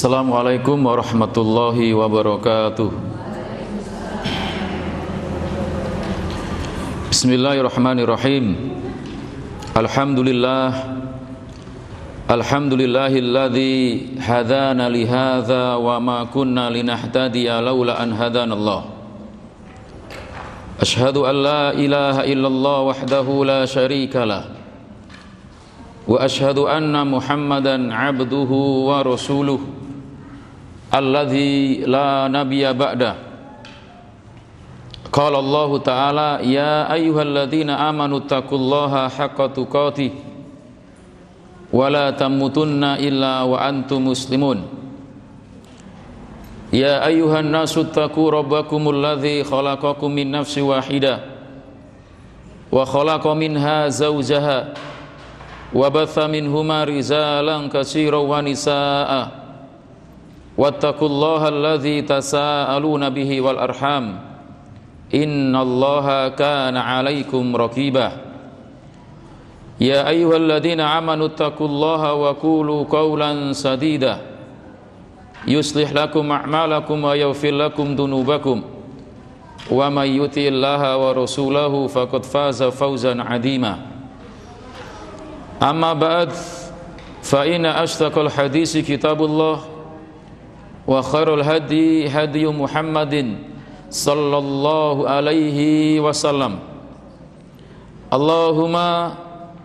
Assalamualaikum warahmatullahi wabarakatuh. Bismillahirrahmanirrahim. Alhamdulillahilladzi hadana li hadza wa ma kunna linahtadiya laula an hadanallah. Asyhadu an la ilaha illallah wahdahu la syarikalah. Wa asyhadu anna Muhammadan abduhu wa rasuluh alladzi la nabiyya ba'da. Qala Allah Ta'ala ya ayyuhalladzina amanu taqullaha haqqa tuqatih wa la tamutunna illa wa antum muslimun. Ya ayyuhan nasu taqu rabbakumul ladzi khalaqakum min nafsin wahidah wa khalaqa minha zawjaha wa batha minhuma rijalan katsiran wa nisaa'a wattaqullaha alladzi tasaaluna bihi wal arham innallaha kana 'alaikum raqiba. Ya ayyuhalladzina amanu taqullaha wa qulu qawlan sadida yuslih lakum a'malakum wa yaghfir lakum dhunubakum wa may yuti'illaha wa rasulahu faqad faza fawzan 'azima. Amma ba'd, fa inna ashtaqal hadisi kitabullah wa khairul hadi hadi Muhammadin sallallahu alaihi wasallam. Allahumma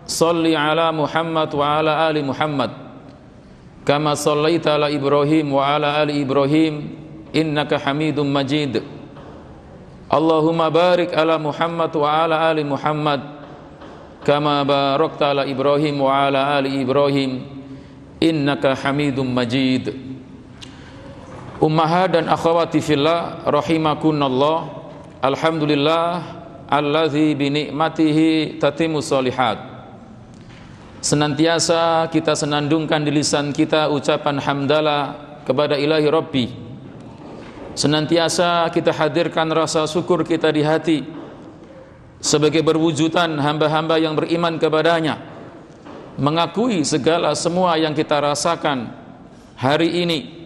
salli ala Muhammad wa ala ali Muhammad kama sallaita ala Ibrahim wa ala ali Ibrahim innaka Hamidum Majid. Allahumma barik ala Muhammad wa ala ali Muhammad kama barakta ala Ibrahim wa ala ali Ibrahim innaka Hamidum Majid. Ummahat dan akhwati fillah rahimakunallah. Alhamdulillah allazi bi ni'matihi tatimmus shalihat. Senantiasa kita senandungkan di lisan kita ucapan hamdalah kepada Ilahi Rabbi. Senantiasa kita hadirkan rasa syukur kita di hati sebagai berwujudan hamba-hamba yang beriman kepadanya, mengakui segala semua yang kita rasakan hari ini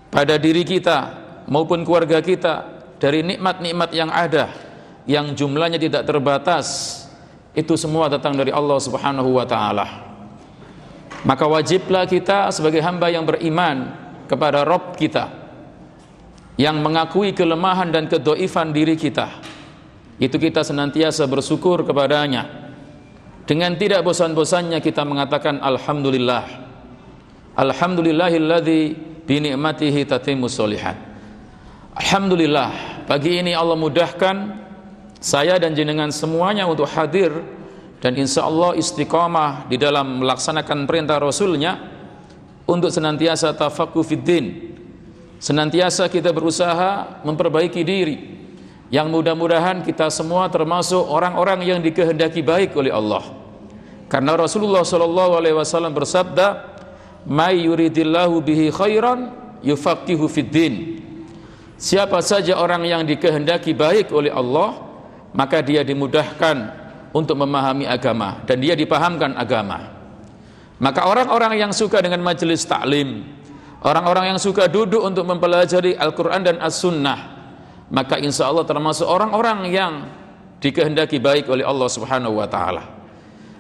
pada diri kita maupun keluarga kita dari nikmat-nikmat yang ada, yang jumlahnya tidak terbatas, itu semua datang dari Allah Subhanahu wa ta'ala. Maka wajiblah kita sebagai hamba yang beriman kepada Rabb kita, yang mengakui kelemahan dan kedhaifan diri kita, itu kita senantiasa bersyukur kepadanya. Dengan tidak bosan-bosannya kita mengatakan alhamdulillah. Alhamdulillahilladzi bi ni'matihi tatimmus shalihat. Alhamdulillah, pagi ini Allah mudahkan saya dan jenengan semuanya untuk hadir dan insyaallah istiqamah di dalam melaksanakan perintah Rasulnya untuk senantiasa tafaqquh fid din. Senantiasa kita berusaha memperbaiki diri, yang mudah-mudahan kita semua termasuk orang-orang yang dikehendaki baik oleh Allah. Karena Rasulullah SAW bersabda, "May yuridillahu bihi khairan yufaqihu fid din." Siapa saja orang yang dikehendaki baik oleh Allah, maka dia dimudahkan untuk memahami agama dan dia dipahamkan agama. Maka orang-orang yang suka dengan majelis taklim, orang-orang yang suka duduk untuk mempelajari Al-Quran dan As-Sunnah, maka insya Allah termasuk orang-orang yang dikehendaki baik oleh Allah Subhanahu wa ta'ala.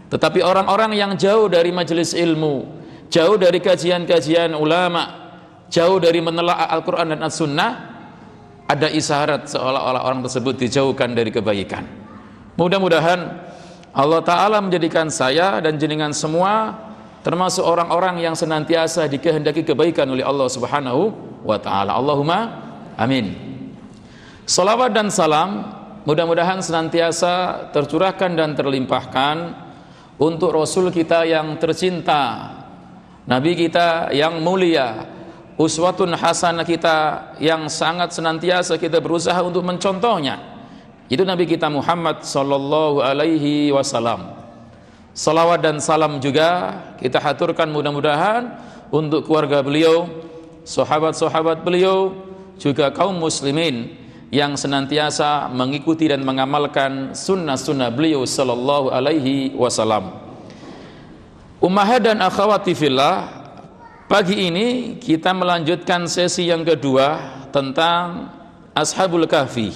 Tetapi orang-orang yang jauh dari majelis ilmu, jauh dari kajian-kajian ulama, jauh dari menelaah Al-Quran dan As-Sunnah, ada isyarat seolah-olah orang tersebut dijauhkan dari kebaikan. Mudah-mudahan Allah Ta'ala menjadikan saya dan jenengan semua termasuk orang-orang yang senantiasa dikehendaki kebaikan oleh Allah Subhanahu wa ta'ala. Allahumma amin. Salawat dan salam mudah-mudahan senantiasa tercurahkan dan terlimpahkan untuk Rasul kita yang tercinta, Nabi kita yang mulia, uswatun hasanah kita yang sangat senantiasa kita berusaha untuk mencontohnya, itu Nabi kita Muhammad sallallahu alaihi wasallam. Salawat dan salam juga kita haturkan mudah-mudahan untuk keluarga beliau, sahabat-sahabat beliau, juga kaum muslimin yang senantiasa mengikuti dan mengamalkan sunnah-sunnah beliau sallallahu alaihi wasallam. Ummahat dan akhwati fillah, Pagi ini kita melanjutkan sesi yang kedua tentang Ashabul Kahfi.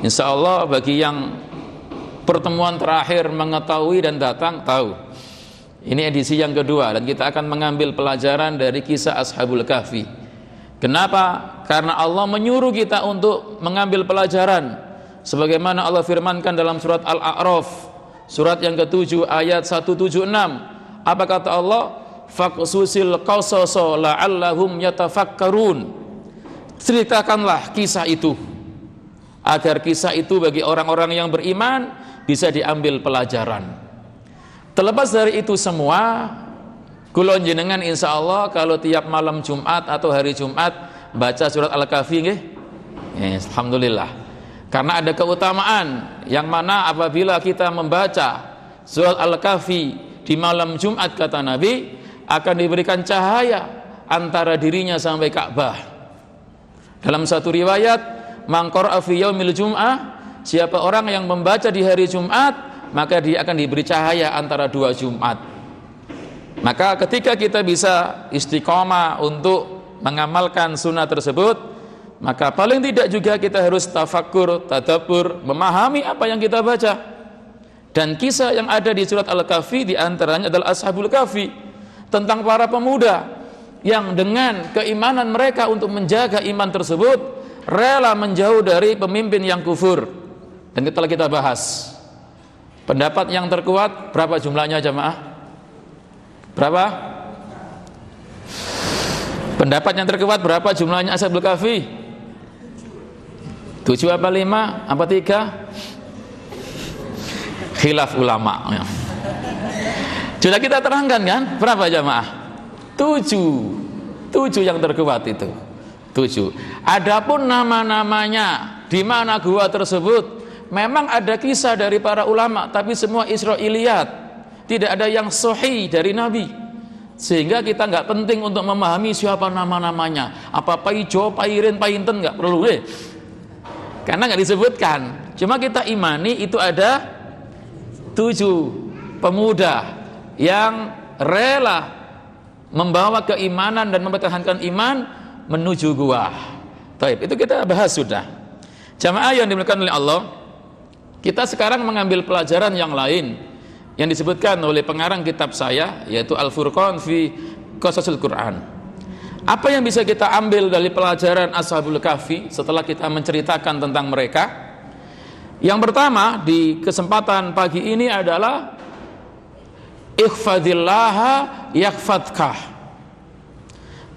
Insya Allah bagi yang pertemuan terakhir mengetahui dan datang tahu, ini edisi yang kedua dan kita akan mengambil pelajaran dari kisah Ashabul Kahfi. Kenapa? Karena Allah menyuruh kita untuk mengambil pelajaran sebagaimana Allah firmankan dalam surat Al-A'raf, surat yang ke-7 ayat 176. Apa kata Allah? Faqsusil qasasa la'allahum yatafakkarun. Ceritakanlah kisah itu agar kisah itu bagi orang-orang yang beriman bisa diambil pelajaran. Terlepas dari itu semua, kula jenengan insya Allah kalau tiap malam Jumat atau hari Jumat baca surat Al-Kahfi nggih? Alhamdulillah. Karena ada keutamaan yang mana apabila kita membaca surat Al-Kahfi di malam Jumat, kata Nabi, akan diberikan cahaya antara dirinya sampai Ka'bah. Dalam satu riwayat, man qara'a fi yaumil jum'ah, siapa orang yang membaca di hari Jumat, maka dia akan diberi cahaya antara dua Jumat. Maka ketika kita bisa istiqomah untuk mengamalkan sunnah tersebut, maka paling tidak juga kita harus tafakkur, tadabbur, memahami apa yang kita baca. Dan kisah yang ada di surat Al-Kahfi diantaranya adalah Ashabul Kahfi, tentang para pemuda yang dengan keimanan mereka untuk menjaga iman tersebut rela menjauh dari pemimpin yang kufur. Dan telah kita bahas pendapat yang terkuat berapa jumlahnya jamaah? Berapa? Pendapat yang terkuat berapa jumlahnya Ashabul Kahfi? 7 apa 5 apa 3? Khilaf ulama. Sudah kita terangkan kan? Berapa jamaah? 7 yang terkuat itu 7. Adapun nama-namanya di mana gua tersebut, memang ada kisah dari para ulama, tapi semua Israiliyat, tidak ada yang sahih dari Nabi, sehingga kita nggak penting untuk memahami siapa nama-namanya, apa Paijo, Pairin, Painten, nggak perlu karena nggak disebutkan. Cuma kita imani itu ada 7 pemuda yang rela membawa keimanan dan mempertahankan iman menuju gua. Baik, itu kita bahas sudah. Jamaah yang dimuliakan oleh Allah, kita sekarang mengambil pelajaran yang lain yang disebutkan oleh pengarang kitab saya, yaitu Al-Furqan fi Qasasil Quran. Apa yang bisa kita ambil dari pelajaran Ashabul Kahfi setelah kita menceritakan tentang mereka? Yang pertama di kesempatan pagi ini adalah ikhfadillaha yakhfadkah.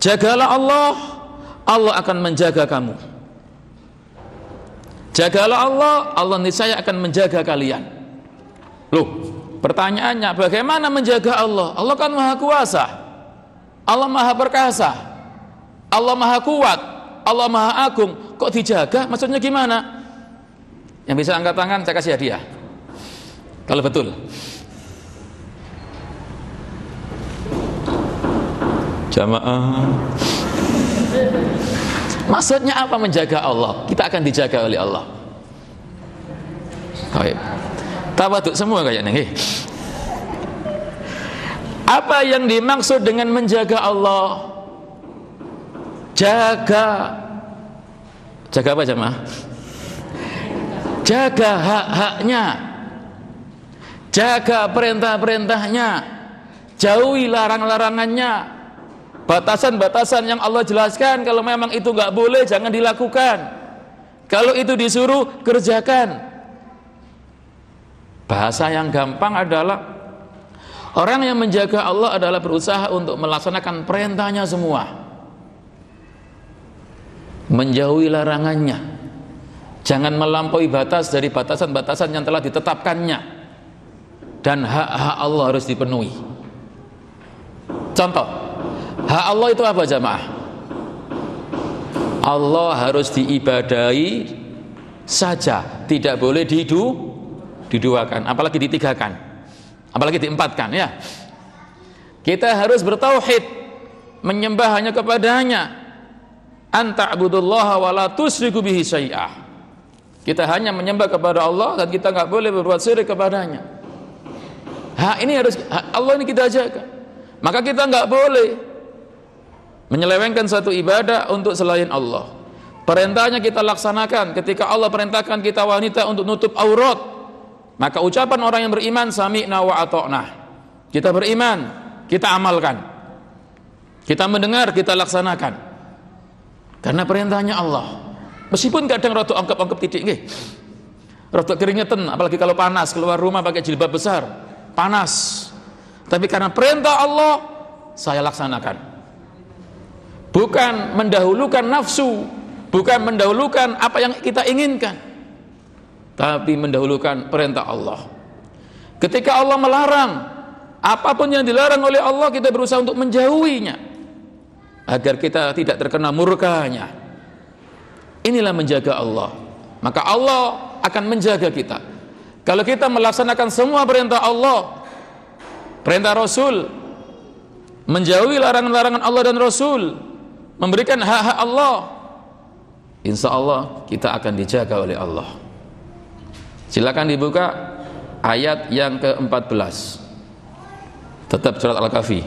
Jagalah Allah, Allah akan menjaga kamu. Jagalah Allah, Allah niscaya akan menjaga kalian. Loh, pertanyaannya bagaimana menjaga Allah? Allah kan maha kuasa, Allah maha perkasa, Allah maha kuat, Allah maha agung. Kok dijaga? Maksudnya gimana? Yang bisa angkat tangan saya kasih hadiah kalau betul. Jamaah, maksudnya apa menjaga Allah? Kita akan dijaga oleh Allah. Baik, tawaduk semua kayaknya. Apa yang dimaksud dengan menjaga Allah? Jaga apa jamaah? Jaga hak-haknya, jaga perintah-perintahnya, jauhi larang-larangannya. Batasan-batasan yang Allah jelaskan, kalau memang itu nggak boleh jangan dilakukan, kalau itu disuruh kerjakan. Bahasa yang gampang adalah orang yang menjaga Allah adalah berusaha untuk melaksanakan perintahnya semua, menjauhi larangannya, jangan melampaui batas dari batasan-batasan yang telah ditetapkannya, dan hak-hak Allah harus dipenuhi. Contoh, hak Allah itu apa jamaah? Allah harus diibadahi saja, tidak boleh diduakan, apalagi ditigakan, apalagi diempatkan ya. Kita harus bertauhid, menyembah hanya kepadanya. Anta'budullaha wa la tusyriku bihi syai'ah. Kita hanya menyembah kepada Allah dan kita nggak boleh berbuat syirik kepadanya. Hak ini harus, hak Allah ini kita jaga. Maka kita nggak boleh menyelewengkan satu ibadah untuk selain Allah. Perintahnya kita laksanakan. Ketika Allah perintahkan kita wanita untuk nutup aurat, maka ucapan orang yang beriman, sami'na wa ata'na. Kita beriman, kita amalkan. Kita mendengar, kita laksanakan. Karena perintahnya Allah. Meskipun kadang rotok angkep-angkep titik nggih. Rotok keringetan, apalagi kalau panas, keluar rumah pakai jilbab besar, panas. Tapi karena perintah Allah, saya laksanakan. Bukan mendahulukan nafsu, bukan mendahulukan apa yang kita inginkan, tapi mendahulukan perintah Allah. Ketika Allah melarang, apapun yang dilarang oleh Allah, kita berusaha untuk menjauhinya agar kita tidak terkena murkanya. Inilah menjaga Allah. Maka Allah akan menjaga kita. Kalau kita melaksanakan semua perintah Allah, perintah Rasul, menjauhi larangan-larangan Allah dan Rasul, memberikan hak-hak Allah, insya Allah kita akan dijaga oleh Allah. Silakan dibuka ayat yang ke-14, tetap surat Al-Kahfi.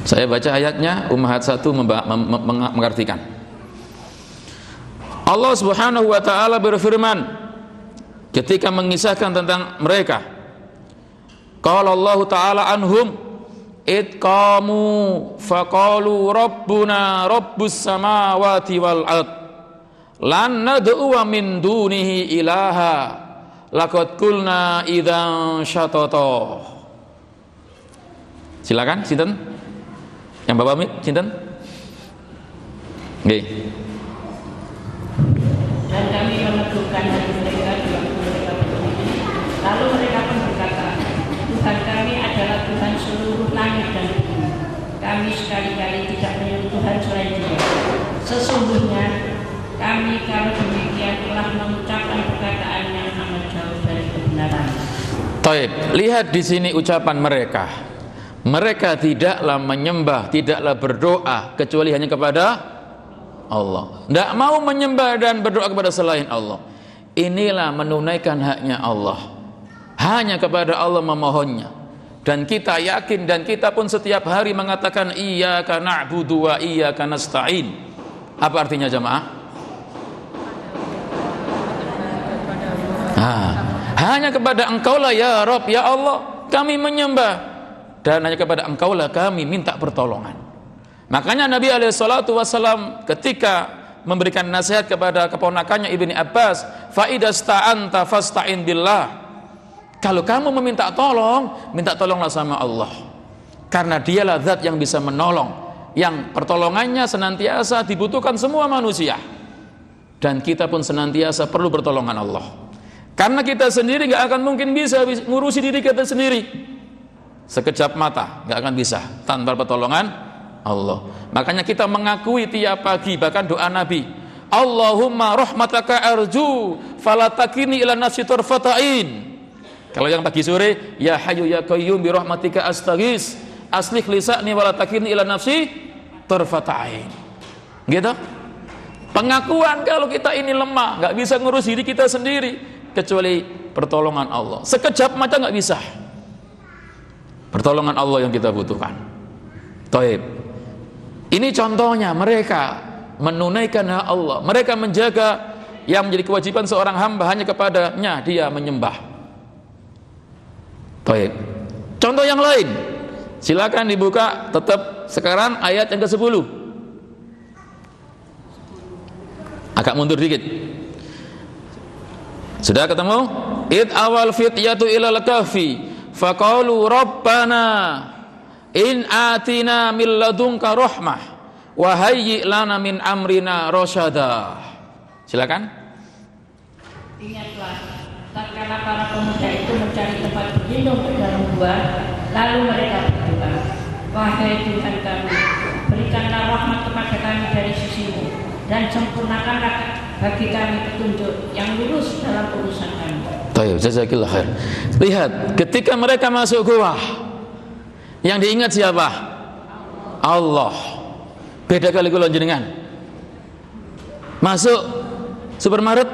Saya baca ayatnya, Ummahat 1 mengartikan. Allah Subhanahu wa taala berfirman ketika mengisahkan tentang mereka. Qala Allah taala anhum id qamu faqalu rabbuna rabbus samawati wal ard lan nad'u min dunihi ilaha laqad qulna idzan syatata. Silakan, sinten? Yang Bapak Mik, sinten? Nggih. Dan kami meneguhkan hati mereka di waktu mereka berdiri. Lalu mereka pun berkata, Tuhan kami adalah Tuhan seluruh langit dan bumi. Kami sekali-kali tidak menyembah Tuhan selain Dia. Sesungguhnya kami kalau demikian telah mengucapkan perkataan yang amat jauh dari kebenaran. Taib, lihat di sini ucapan mereka. Mereka tidaklah menyembah, tidaklah berdoa kecuali hanya kepada Allah. Tidak mau menyembah dan berdoa kepada selain Allah. Inilah menunaikan haknya Allah. Hanya kepada Allah memohonnya. Dan kita yakin dan kita pun setiap hari mengatakan iyyaka na'budu wa iyyaka nasta'in. Apa artinya jamaah? Hanya kepada Engkaulah ya Rabb, ya Allah kami menyembah, dan hanya kepada Engkaulah kami minta pertolongan. Makanya Nabi SAW ketika memberikan nasihat kepada keponakannya Ibni Abbas, fa idasta'anta fasta'in billah. Kalau kamu meminta tolong, minta tolonglah sama Allah. Karena Dialah zat yang bisa menolong, yang pertolongannya senantiasa dibutuhkan semua manusia. Dan kita pun senantiasa perlu pertolongan Allah. Karena kita sendiri gak akan mungkin bisa ngurusi diri kita sendiri. Sekejap mata gak akan bisa tanpa pertolongan Allah. Makanya kita mengakui tiap pagi, bahkan doa Nabi, Allahumma rahmataka arju falatakini ila nafsi tarfata'in. Kalau yang pagi sore, ya hayyu ya qayyum bi rahmatika astaghis aslih lisani walatakini ila nafsi tarfata'in. Gitu. Pengakuan kalau kita ini lemah, gak bisa ngurus diri kita sendiri kecuali pertolongan Allah. Sekejap mata gak bisa. Pertolongan Allah yang kita butuhkan. Taib. Ini contohnya mereka menunaikan hak Allah. Mereka menjaga yang menjadi kewajiban seorang hamba hanya kepadanya dia menyembah. Taib. Contoh yang lain. Silakan dibuka tetap sekarang ayat yang ke-10. Agak mundur dikit. Sudah ketemu? Id awal fityatu ilal kahfi faqalu rabbana in atina min ladunka rahmah wa hayyi lana min amrina rasyada. Silakan. Ingatlah tatkala para pemuda itu mencari tempat berlindung ke dalam gua, lalu mereka berdoa, wahai Tuhan kami, berikanlah rahmat kepada kami dari sisimu dan sempurnakanlah bagi kami petunjuk yang lurus dalam urusan kami. Tayyib, jazakillah khair. Lihat, ketika mereka masuk gua, yang diingat siapa? Allah. Beda kali kula jenengan. Masuk supermarket,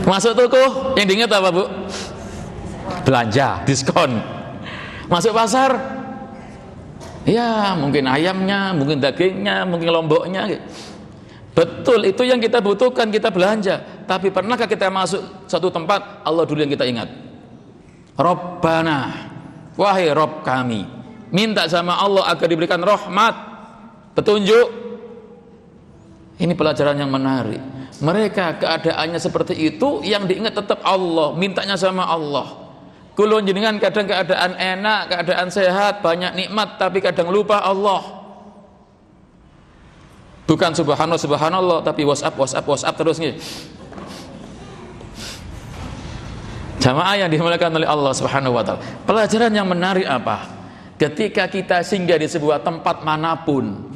masuk toko, yang diingat apa, Bu? belanja, diskon. Masuk pasar, ya mungkin ayamnya, mungkin dagingnya, mungkin lomboknya. Betul, itu yang kita butuhkan, kita belanja. Tapi pernahkah kita masuk satu tempat, Allah dulu yang kita ingat? Rabbana, wahai Rabb kami, minta sama Allah agar diberikan rahmat, petunjuk. Ini pelajaran yang menarik. Mereka keadaannya seperti itu, yang diingat tetap Allah, mintanya sama Allah. Kulun jenengan kadang keadaan enak, keadaan sehat, banyak nikmat, tapi kadang lupa Allah. Bukan subhanallah, subhanallah, tapi WhatsApp terus nih. Jamaah yang dimuliakan oleh Allah Subhanahu wa taala. Pelajaran yang menarik apa? Ketika kita singgah di sebuah tempat manapun,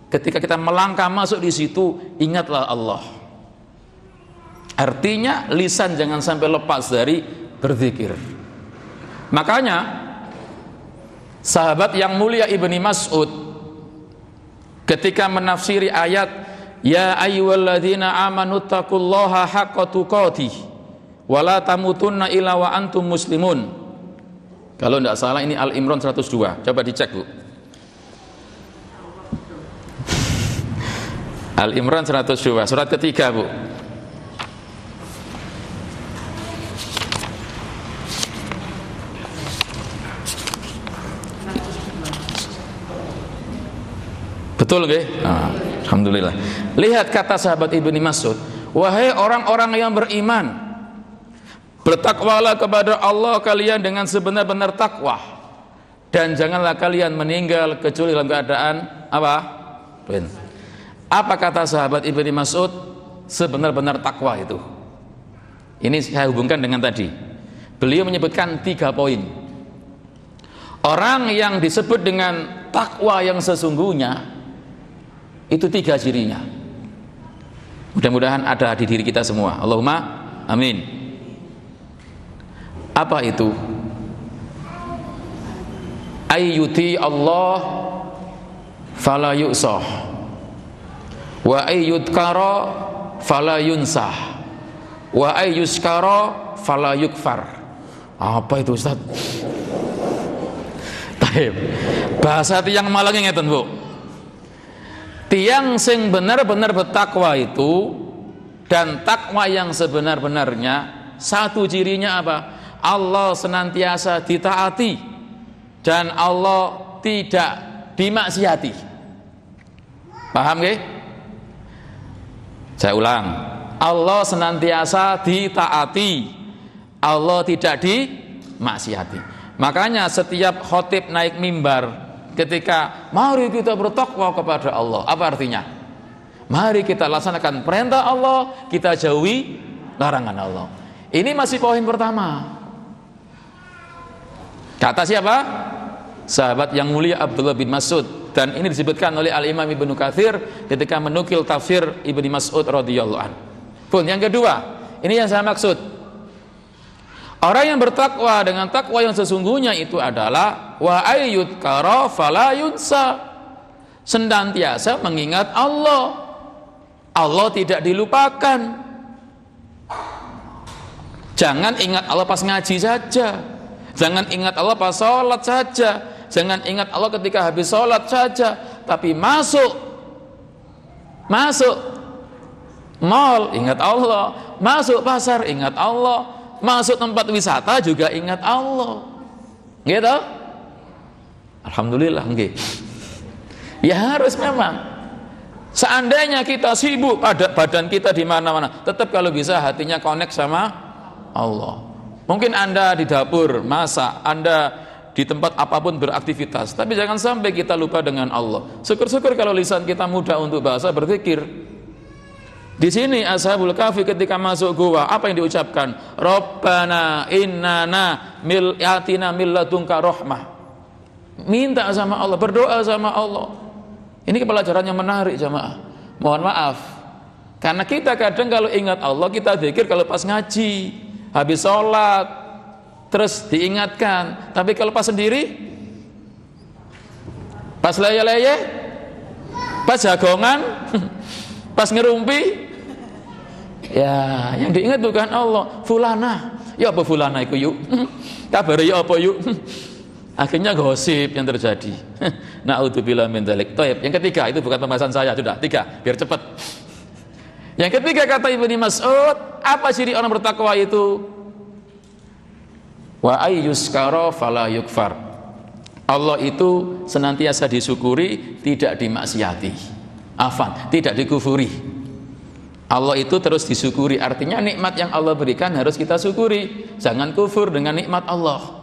ketika kita melangkah masuk di situ, ingatlah Allah. Artinya lisan jangan sampai lepas dari berzikir. Makanya sahabat yang mulia Ibni Mas'ud ketika menafsiri ayat ya ayyuhalladzina amanu taqullaha haqqa tuqatih wa la tamutunna illa wa antum muslimun. Kalau tidak salah ini Al-Imran 102. Coba dicek, Bu. Al-Imran 102, surat ketiga, Bu. Betul nggih? Alhamdulillah. Lihat kata sahabat Ibni Mas'ud, wahai orang-orang yang beriman, bertakwalah kepada Allah kalian dengan sebenar-benar takwa, dan janganlah kalian meninggal kecuali dalam keadaan apa? Apa kata sahabat Ibni Mas'ud? Sebenar-benar takwa itu. Ini saya hubungkan dengan tadi. Beliau menyebutkan 3 poin. Orang yang disebut dengan takwa yang sesungguhnya itu 3 cirinya. Mudah-mudahan ada di diri kita semua. Allahumma amin. Apa itu? Ayyuti Allah fala yu'sah wa ayyudkara fala yunsah wa ayyuskara fala yukfar. Apa itu, Ustaz? Taib. Bahasa tiang Malang ngeten, Bu. Tiang sing benar-benar bertakwa itu, dan takwa yang sebenar-benarnya, satu cirinya apa? Allah senantiasa ditaati dan Allah tidak dimaksiati. Paham nggih? Saya ulang. Allah senantiasa ditaati, Allah tidak dimaksiati. Makanya setiap khotib naik mimbar, ketika mari kita bertakwa kepada Allah, apa artinya? Mari kita laksanakan perintah Allah, kita jauhi larangan Allah. Ini masih poin pertama. Kata siapa? Sahabat yang mulia Abdullah bin Mas'ud, dan ini disebutkan oleh Al-Imam Ibnu Katsir ketika menukil tafsir Ibnu Mas'ud radhiyallahu anhu. Pun yang kedua, ini yang saya maksud. Orang yang bertakwa dengan takwa yang sesungguhnya itu adalah wa ayyudkara fala yunsa. Senantiasa mengingat Allah. Allah tidak dilupakan. Jangan ingat Allah pas ngaji saja. Jangan ingat Allah pas sholat saja. Jangan ingat Allah ketika habis sholat saja. Tapi masuk mall, ingat Allah. Masuk pasar, ingat Allah. Masuk tempat wisata juga ingat Allah. Gitu? Alhamdulillah, nggih. Ya harus memang. Seandainya kita sibuk pada badan kita di mana-mana, tetap kalau bisa hatinya connect sama Allah. Mungkin Anda di dapur masak, Anda di tempat apapun beraktivitas, tapi jangan sampai kita lupa dengan Allah. Syukur-syukur kalau lisan kita mudah untuk bahasa berzikir. Di sini Ashabul Kahfi ketika masuk gua, apa yang diucapkan? Rabbana innana atina min ladunka rahmah. Minta sama Allah, berdoa sama Allah. Ini pelajaran yang menarik, jamaah. Mohon maaf, karena kita kadang kalau ingat Allah, kita zikir kalau pas ngaji, habis sholat, terus diingatkan. Tapi kalau pas sendiri, pas leye-leye, pas jagongan, pas ngerumpi, ya yang diingat bukan Allah. Fulanah, Ya apa fulana iku yuk? Kabare ya apa yuk? Akhirnya gosip yang terjadi. Na'udzubillah min dzalik. Baik, yang ketiga itu bukan pembahasan saya, sudah 3 biar cepat. Yang ketiga kata Ibnu Mas'ud, apa ciri orang bertakwa itu? Wa ayyuskara fala yukfar. Allah itu senantiasa disyukuri, tidak dimaksiati. Afan, tidak dikufuri. Allah itu terus disyukuri, artinya nikmat yang Allah berikan harus kita syukuri. Jangan kufur dengan nikmat Allah.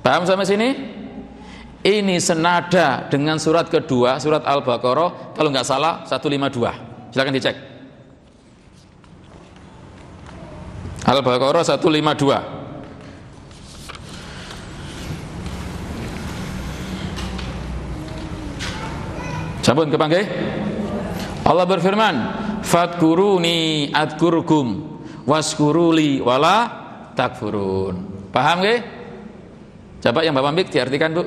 Paham sampai sini? Ini senada dengan surat kedua, surat Al-Baqarah, kalau nggak salah 152. Silakan dicek. Al-Baqarah 152. Sampun kepanggih? Allah berfirman, "Fadkuruni adkurkum waskuruli wala takfurun." Paham nggih? Coba yang Bapak Mik diartikan, Bu.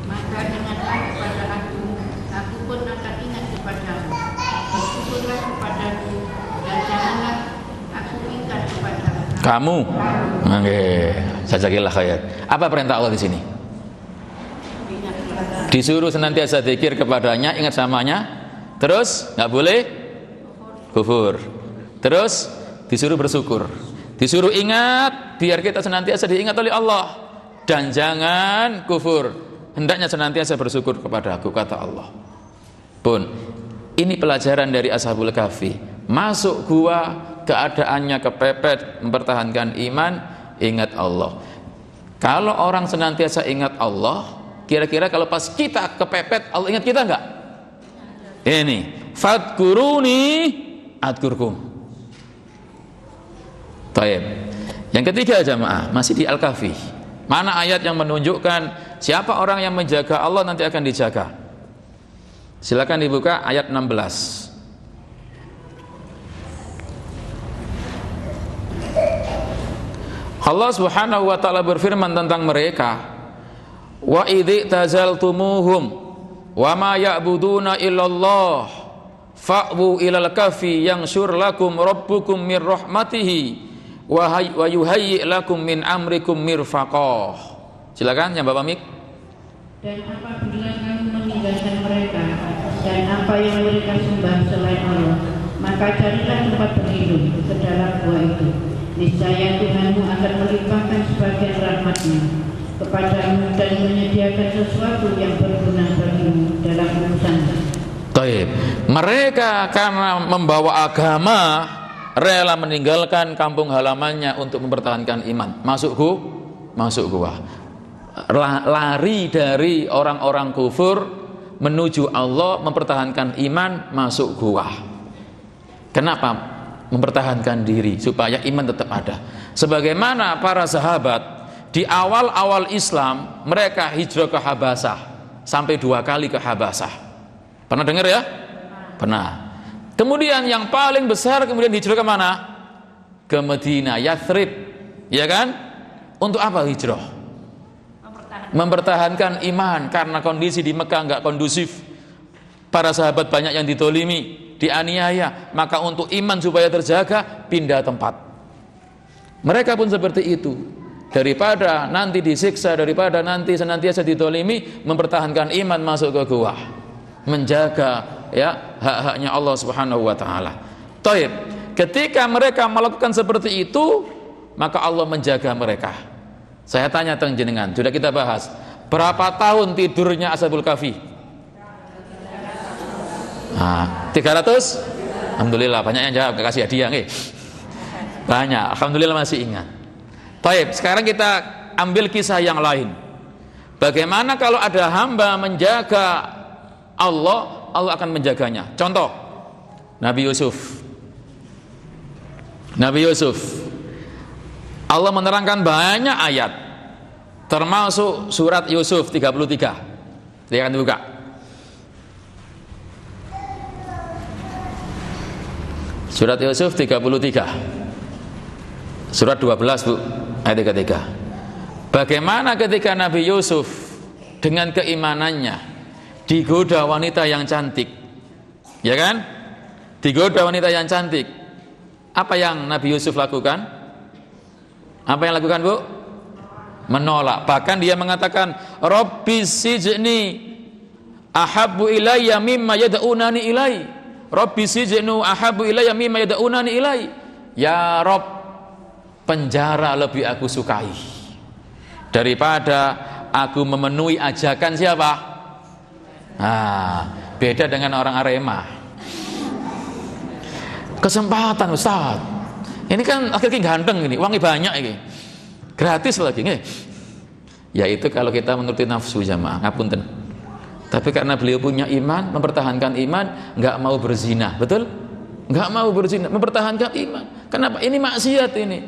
Maka ingatlah kepada aku pun akan ingat kepadamu. Bersyukurlah kepadaku dan janganlah aku ingkar kepadamu. Kamu. Oke, jazakallahu khair. Apa perintah Allah di sini? Disuruh senantiasa zikir kepadanya, ingat samanya. Terus nggak boleh kufur. Terus disuruh bersyukur. Disuruh ingat, biar kita senantiasa diingat oleh Allah. Dan jangan kufur. Hendaknya senantiasa bersyukur kepada aku, kata Allah. Pun, ini pelajaran dari Ashabul Kahfi. Masuk gua, keadaannya kepepet, mempertahankan iman, ingat Allah. Kalau orang senantiasa ingat Allah, kira-kira kalau pas kita kepepet, Allah ingat kita enggak? Ini, fadkuruni adkurkum. Baik. Yang ketiga jamaah, masih di Al-Kahfi. Mana ayat yang menunjukkan siapa orang yang menjaga Allah nanti akan dijaga? Silakan dibuka ayat 16. Allah Subhanahu wa taala berfirman tentang mereka, "Wa idzi tazaltumuhum wa ma ya'buduna illallah fa'bu ilal kahfi yanshur lakum rabbukum mir rahmatihi wa yuhayyi lakum min amrikum mirfaqah." Silakan yang Bapak Mik. Dan apabila kamu meninggalkan mereka dan apa yang mereka sembah selain Allah, maka carilah tempat berlindung ke dalam gua itu. Niscaya Tuhanmu akan melimpahkan sebagian rahmat-Nya kepadamu dan menyediakan sesuatu yang berguna bagimu dalam urusanmu. Baik. Mereka karena membawa agama rela meninggalkan kampung halamannya untuk mempertahankan iman. Masuk gua. Lari dari orang-orang kufur menuju Allah, mempertahankan iman, masuk gua. Kenapa? Mempertahankan diri supaya iman tetap ada. Sebagaimana para sahabat di awal-awal Islam, mereka hijrah ke Habasah sampai 2 kali ke Habasah. Pernah dengar ya? Pernah. Kemudian yang paling besar kemudian hijrah ke mana? Ke Madinah, Yathrib, ya kan? Untuk apa hijrah? Mempertahankan iman, karena kondisi di Mekah nggak kondusif. Para sahabat banyak yang ditolimi, dianiaya, maka untuk iman supaya terjaga, pindah tempat. Mereka pun seperti itu. Daripada nanti disiksa, daripada nanti senantiasa ditolimi, mempertahankan iman, masuk ke gua, menjaga ya hak-haknya Allah Subhanahu wa taala. Taib. Ketika mereka melakukan seperti itu, maka Allah menjaga mereka. Saya tanya teng jenengan, sudah kita bahas, berapa tahun tidurnya Ashabul Kahfi? 300? Alhamdulillah, banyak yang jawab, kasih hadiah nih. Banyak, alhamdulillah masih ingat. Taib, sekarang kita ambil kisah yang lain. Bagaimana kalau ada hamba menjaga Allah, Allah akan menjaganya. Contoh, Nabi Yusuf. Allah menerangkan banyak ayat, termasuk surat Yusuf 33. Silakan dibuka. Surat Yusuf 33. Surat 12, Bu, ayat 33. Bagaimana ketika Nabi Yusuf dengan keimanannya digoda wanita yang cantik, ya kan? Digoda wanita yang cantik. Apa yang Nabi Yusuf lakukan? Apa yang lakukan, Bu? Menolak. Bahkan dia mengatakan, Rabbi sijni ahabbu ilayya mimma yad'unani ilai. Rabbi sijnu ahabbu ilayya mimma yad'unani ilai. Ya Rabb, penjara lebih aku sukai daripada aku memenuhi ajakan siapa? Beda dengan orang Arema. Kesempatan Ustaz. Ini kan akhirnya ganteng ini, uangnya banyak ini. Gratis lagi nih. Ya itu kalau kita menuruti nafsu jamaah, ngapunten. Tapi karena beliau punya iman, mempertahankan iman, nggak mau berzina, betul? Nggak mau berzina, mempertahankan iman. Kenapa? Ini maksiat ini.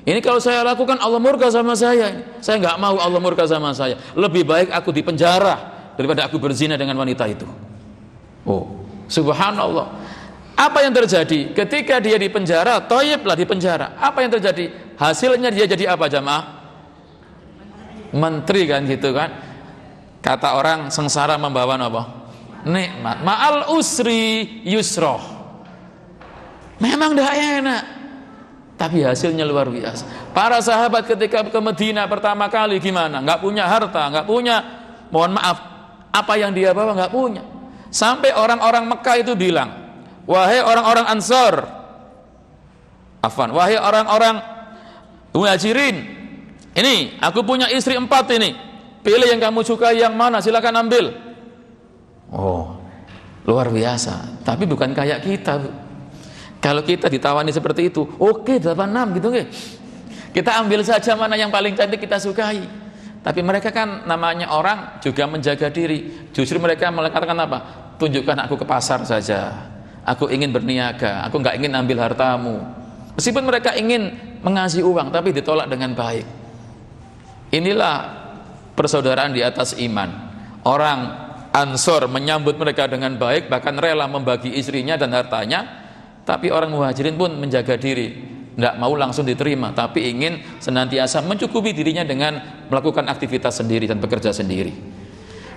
Ini kalau saya lakukan Allah murka sama saya. Saya nggak mau Allah murka sama saya. Lebih baik aku dipenjara daripada aku berzina dengan wanita itu. Oh, subhanallah. Apa yang terjadi ketika dia di penjara? Thayyiblah di penjara. Apa yang terjadi? Hasilnya dia jadi apa jamaah? Menteri kan gitu kan. Kata orang sengsara membawa apa? Nikmat. Ma'al usri yusroh. Memang dah enak, tapi hasilnya luar biasa. Para sahabat ketika ke Madinah pertama kali gimana? Nggak punya harta, nggak punya, mohon maaf, apa yang dia bawa nggak punya. Sampai orang-orang Mekah itu bilang, wahai orang-orang Ansor, wahai orang-orang Muhajirin, ini aku punya istri 4 ini, pilih yang kamu suka yang mana, silakan ambil. Oh, luar biasa. Tapi bukan kayak kita, Bu. Kalau kita ditawani seperti itu, oke 86 gitu nggih. Kita ambil saja mana yang paling cantik kita sukai. Tapi mereka kan namanya orang juga menjaga diri. Justru mereka mengatakan apa? Tunjukkan aku ke pasar saja. Aku ingin berniaga, aku nggak ingin ambil hartamu. Meskipun mereka ingin mengasih uang, tapi ditolak dengan baik. Inilah persaudaraan di atas iman. Orang Ansor menyambut mereka dengan baik, bahkan rela membagi istrinya dan hartanya. Tapi orang Muhajirin pun menjaga diri, tidak mau langsung diterima, tapi ingin senantiasa mencukupi dirinya dengan melakukan aktivitas sendiri dan bekerja sendiri.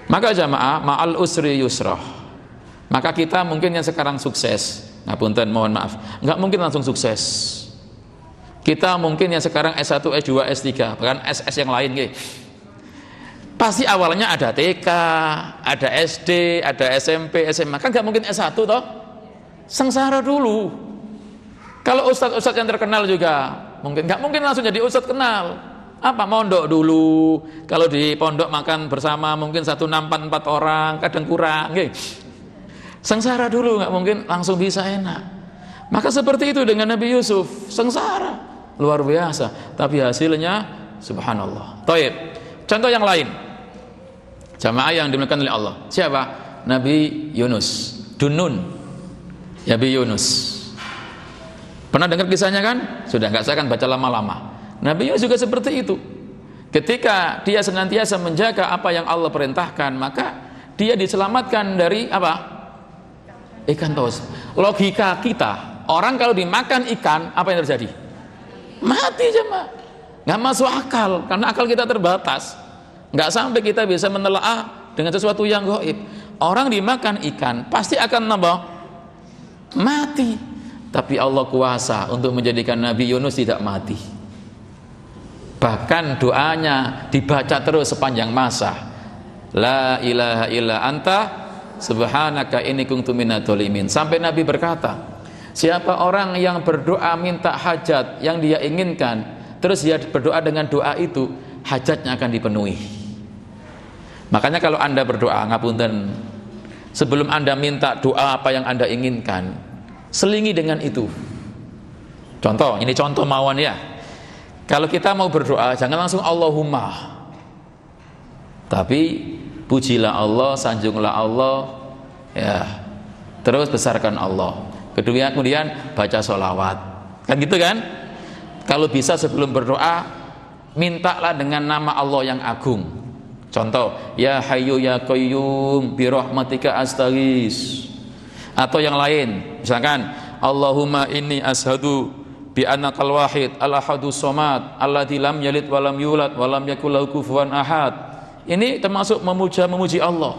Maka jamaah, ma'al usri yusrah. Maka kita mungkin yang sekarang sukses, ngapunten, mohon maaf, nggak mungkin langsung sukses. Kita mungkin yang sekarang S1, S2, S3, bahkan SS yang lain gitu. Pasti awalnya ada TK, ada SD, ada SMP, SMA, kan nggak mungkin S1 toh. Sengsara dulu. Kalau ustadz-ustadz yang terkenal juga nggak mungkin langsung jadi ustadz kenal. Apa? Mondok dulu. Kalau di pondok makan bersama mungkin 1 nampan 4 orang, kadang kurang. Sengsara dulu, nggak mungkin langsung bisa enak. Maka seperti itu dengan Nabi Yusuf, sengsara luar biasa. Tapi hasilnya subhanallah. Taib. Contoh yang lain, jamaah yang dimuliakan oleh Allah. Siapa? Nabi Yunus, Dunun. Nabi Yunus. Pernah dengar kisahnya kan? Sudah, nggak saya akan baca lama-lama. Nabi Yunus juga seperti itu. Ketika dia senantiasa menjaga apa yang Allah perintahkan, maka dia diselamatkan dari apa? Ikan paus. Logika kita, orang kalau dimakan ikan, apa yang terjadi? Mati jemaah. Nggak masuk akal, karena akal kita terbatas. Nggak sampai kita bisa menelaah dengan sesuatu yang gaib. Orang dimakan ikan, pasti akan mati. Tapi Allah kuasa untuk menjadikan Nabi Yunus tidak mati. Bahkan doanya dibaca terus sepanjang masa. La ilaha illa anta subhanaka inni kuntu minadh-dhalimin. Sampai Nabi berkata, siapa orang yang berdoa minta hajat yang dia inginkan, terus dia berdoa dengan doa itu, hajatnya akan dipenuhi. Makanya kalau Anda berdoa, ngapunten, sebelum Anda minta doa apa yang Anda inginkan, selingi dengan itu. Contoh, ini contoh mawon ya. Kalau kita mau berdoa, jangan langsung Allahumma. Tapi pujilah Allah, sanjunglah Allah, ya. Terus besarkan Allah. Kemudian baca sholawat. Kan gitu kan? Kalau bisa sebelum berdoa, mintalah dengan nama Allah yang agung. Contoh, ya hayyu ya qayyum bi rahmatika astaghis. Atau yang lain, misalkan Allahumma inni ashadu bi annakal wahid al-ahadus somad alladzi lam yalid wa lam yulad wa lam yakul lahu kufuwan ahad. Ini termasuk memuji Allah.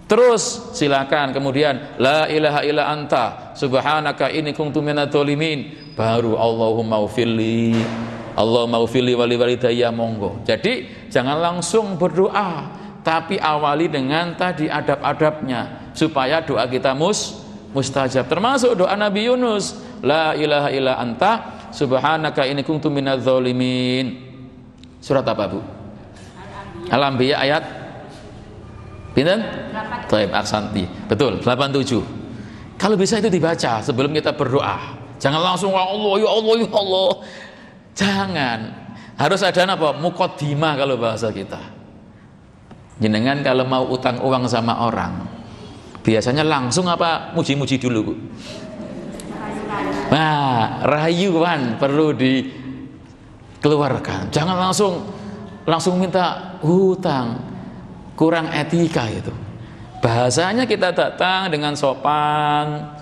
Terus silakan kemudian la ilaha illa anta subhanaka inni kuntu minadz dzalimin, baru Allahumma ufirli, Allahumma ufirli wali walidayya, monggo. Jadi jangan langsung berdoa, tapi awali dengan tadi adab-adabnya supaya doa kita mustajab. Termasuk doa Nabi Yunus, la ilaha illa anta subhanaka inni kuntu minadz dzalimin. Surat apa, Bu? Al-Anbiya ayat pinten? Taib aksanti. Betul, 87. Kalau bisa itu dibaca sebelum kita berdoa. Jangan langsung ya Allah, ya Allah, ya Allah. Jangan. Harus ada apa? Muqaddimah kalau bahasa kita. Jenengan kalau mau utang uang sama orang, biasanya langsung apa? Muji-muji dulu, Bu. Nah, rayuan perlu dikeluarkan. Jangan langsung minta hutang. Kurang etika itu. Bahasanya kita datang dengan sopan,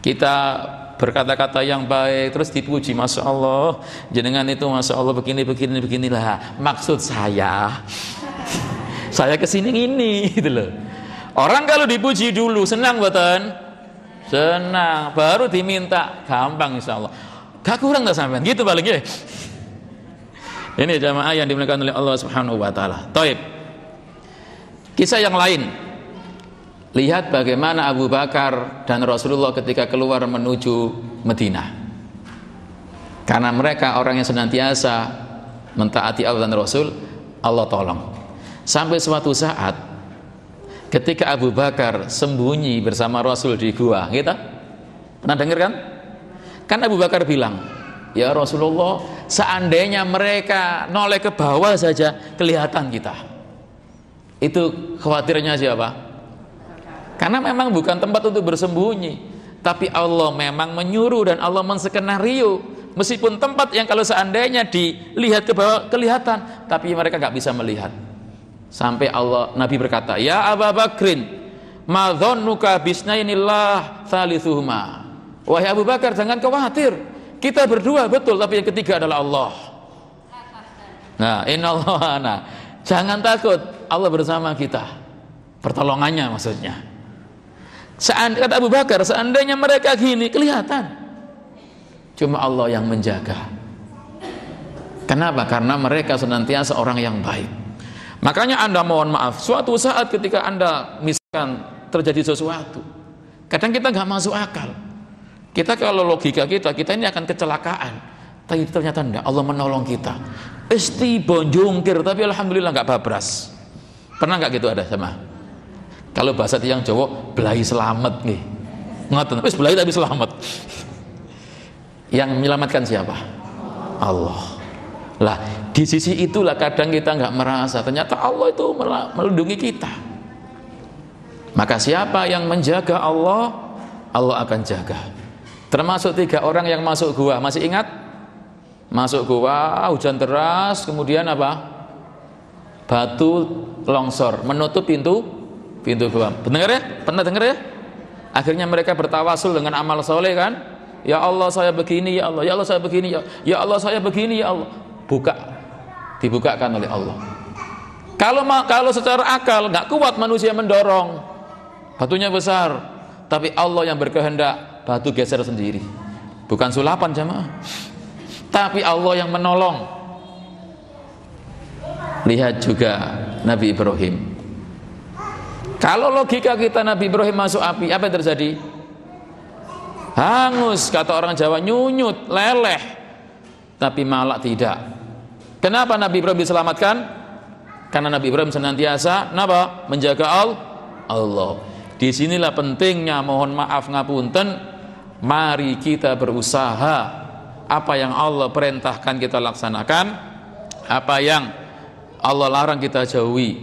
kita berkata-kata yang baik, terus dipuji, masya Allah, jenengan itu masya Allah beginilah. Maksud saya kesini gini, gitu loh. Orang kalau dipuji dulu senang, betul? Senang, baru diminta gampang, insya Allah. Gak kurang gak sampean, gitu paling ya. Ini jamaah yang dimuliakan oleh Allah Subhanahu Wa Taala. Taib. Kisah yang lain, lihat bagaimana Abu Bakar dan Rasulullah ketika keluar menuju Madinah. Karena mereka orang yang senantiasa mentaati Allah dan Rasul, Allah tolong. Sampai suatu saat ketika Abu Bakar sembunyi bersama Rasul di gua, gitu? Pernah dengar kan? Kan Abu Bakar bilang, ya Rasulullah, seandainya mereka noleh ke bawah saja kelihatan kita. Itu khawatirnya siapa? Karena memang bukan tempat untuk bersembunyi, tapi Allah memang menyuruh dan Allah menskenario. Meskipun tempat yang kalau seandainya dilihat ke bawah kelihatan, tapi mereka nggak bisa melihat. Sampai Nabi berkata, ya Abu Bakrin, ma dzannuka bisnainillah thalithuhuma. Wahai Abu Bakar, jangan khawatir, kita berdua betul, tapi yang ketiga adalah Allah. Nah, innallaha, jangan takut, Allah bersama kita, pertolongannya maksudnya. Kata Abu Bakar, seandainya mereka gini kelihatan, cuma Allah yang menjaga. Kenapa? Karena mereka senantiasa orang yang baik. Makanya Anda mohon maaf, suatu saat ketika Anda misalkan terjadi sesuatu, kadang kita nggak masuk akal. Kita kalau logika kita ini akan kecelakaan, tapi ternyata enggak, Allah menolong kita. Bonjungkir, tapi alhamdulillah nggak babras. Pernah nggak gitu ada sama? Kalau bahasa tiang Jawa, belai selamat nih. Ngoten, wis belai tapi selamat. Yang menyelamatkan siapa? Allah. Lah, di sisi itulah kadang kita nggak merasa, ternyata Allah itu melindungi kita. Maka siapa yang menjaga Allah, Allah akan jaga. Termasuk 3 orang yang masuk gua, masih ingat? Masuk gua, hujan deras, kemudian apa? Batu longsor menutup pintu gua. Dengar ya? Pernah dengar ya? Akhirnya mereka bertawasul dengan amal soleh kan? Ya Allah saya begini, ya Allah, ya Allah saya begini, ya Allah saya begini, ya Allah. Dibukakan oleh Allah. Kalau secara akal nggak kuat manusia mendorong, batunya besar, tapi Allah yang berkehendak, batu geser sendiri. Bukan sulapan jamaah, tapi Allah yang menolong. Lihat juga Nabi Ibrahim. Kalau logika kita Nabi Ibrahim masuk api, apa yang terjadi? Hangus, kata orang Jawa, nyunyut, leleh. Tapi malah tidak. Kenapa Nabi Ibrahim diselamatkan? Karena Nabi Ibrahim senantiasa menjaga Allah. Disinilah pentingnya, mohon maaf ngapunten, mari kita berusaha. Apa yang Allah perintahkan kita laksanakan, apa yang Allah larang kita jauhi,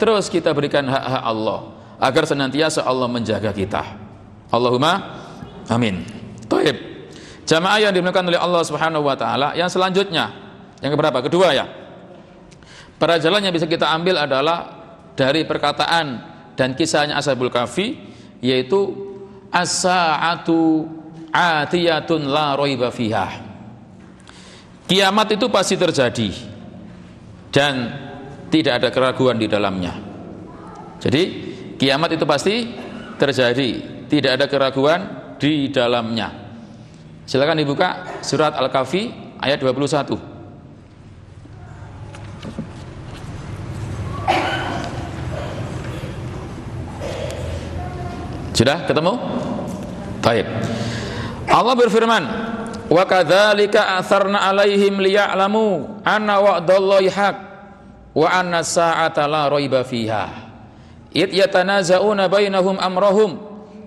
terus kita berikan hak-hak Allah agar senantiasa Allah menjaga kita. Allahumma amin. Taib. Jamaah yang dimuliakan oleh Allah Subhanahu wa taala, yang selanjutnya, yang keberapa? Kedua ya. Pelajaran yang bisa kita ambil adalah dari perkataan dan kisahnya Ashabul Kahfi, yaitu as-sa'atu atiyatun la raiba fiha. Kiamat itu pasti terjadi dan tidak ada keraguan di dalamnya. Jadi kiamat itu pasti terjadi, tidak ada keraguan di dalamnya. Silakan dibuka surat Al-Kahfi ayat 21. Sudah ketemu? Baik. Allah berfirman, wa kadzalika atharna alaihim liya'lamu anna wa'dallahi haq wa anna sa'ata la raiba fiha id yatanaza'una bainahum amrahum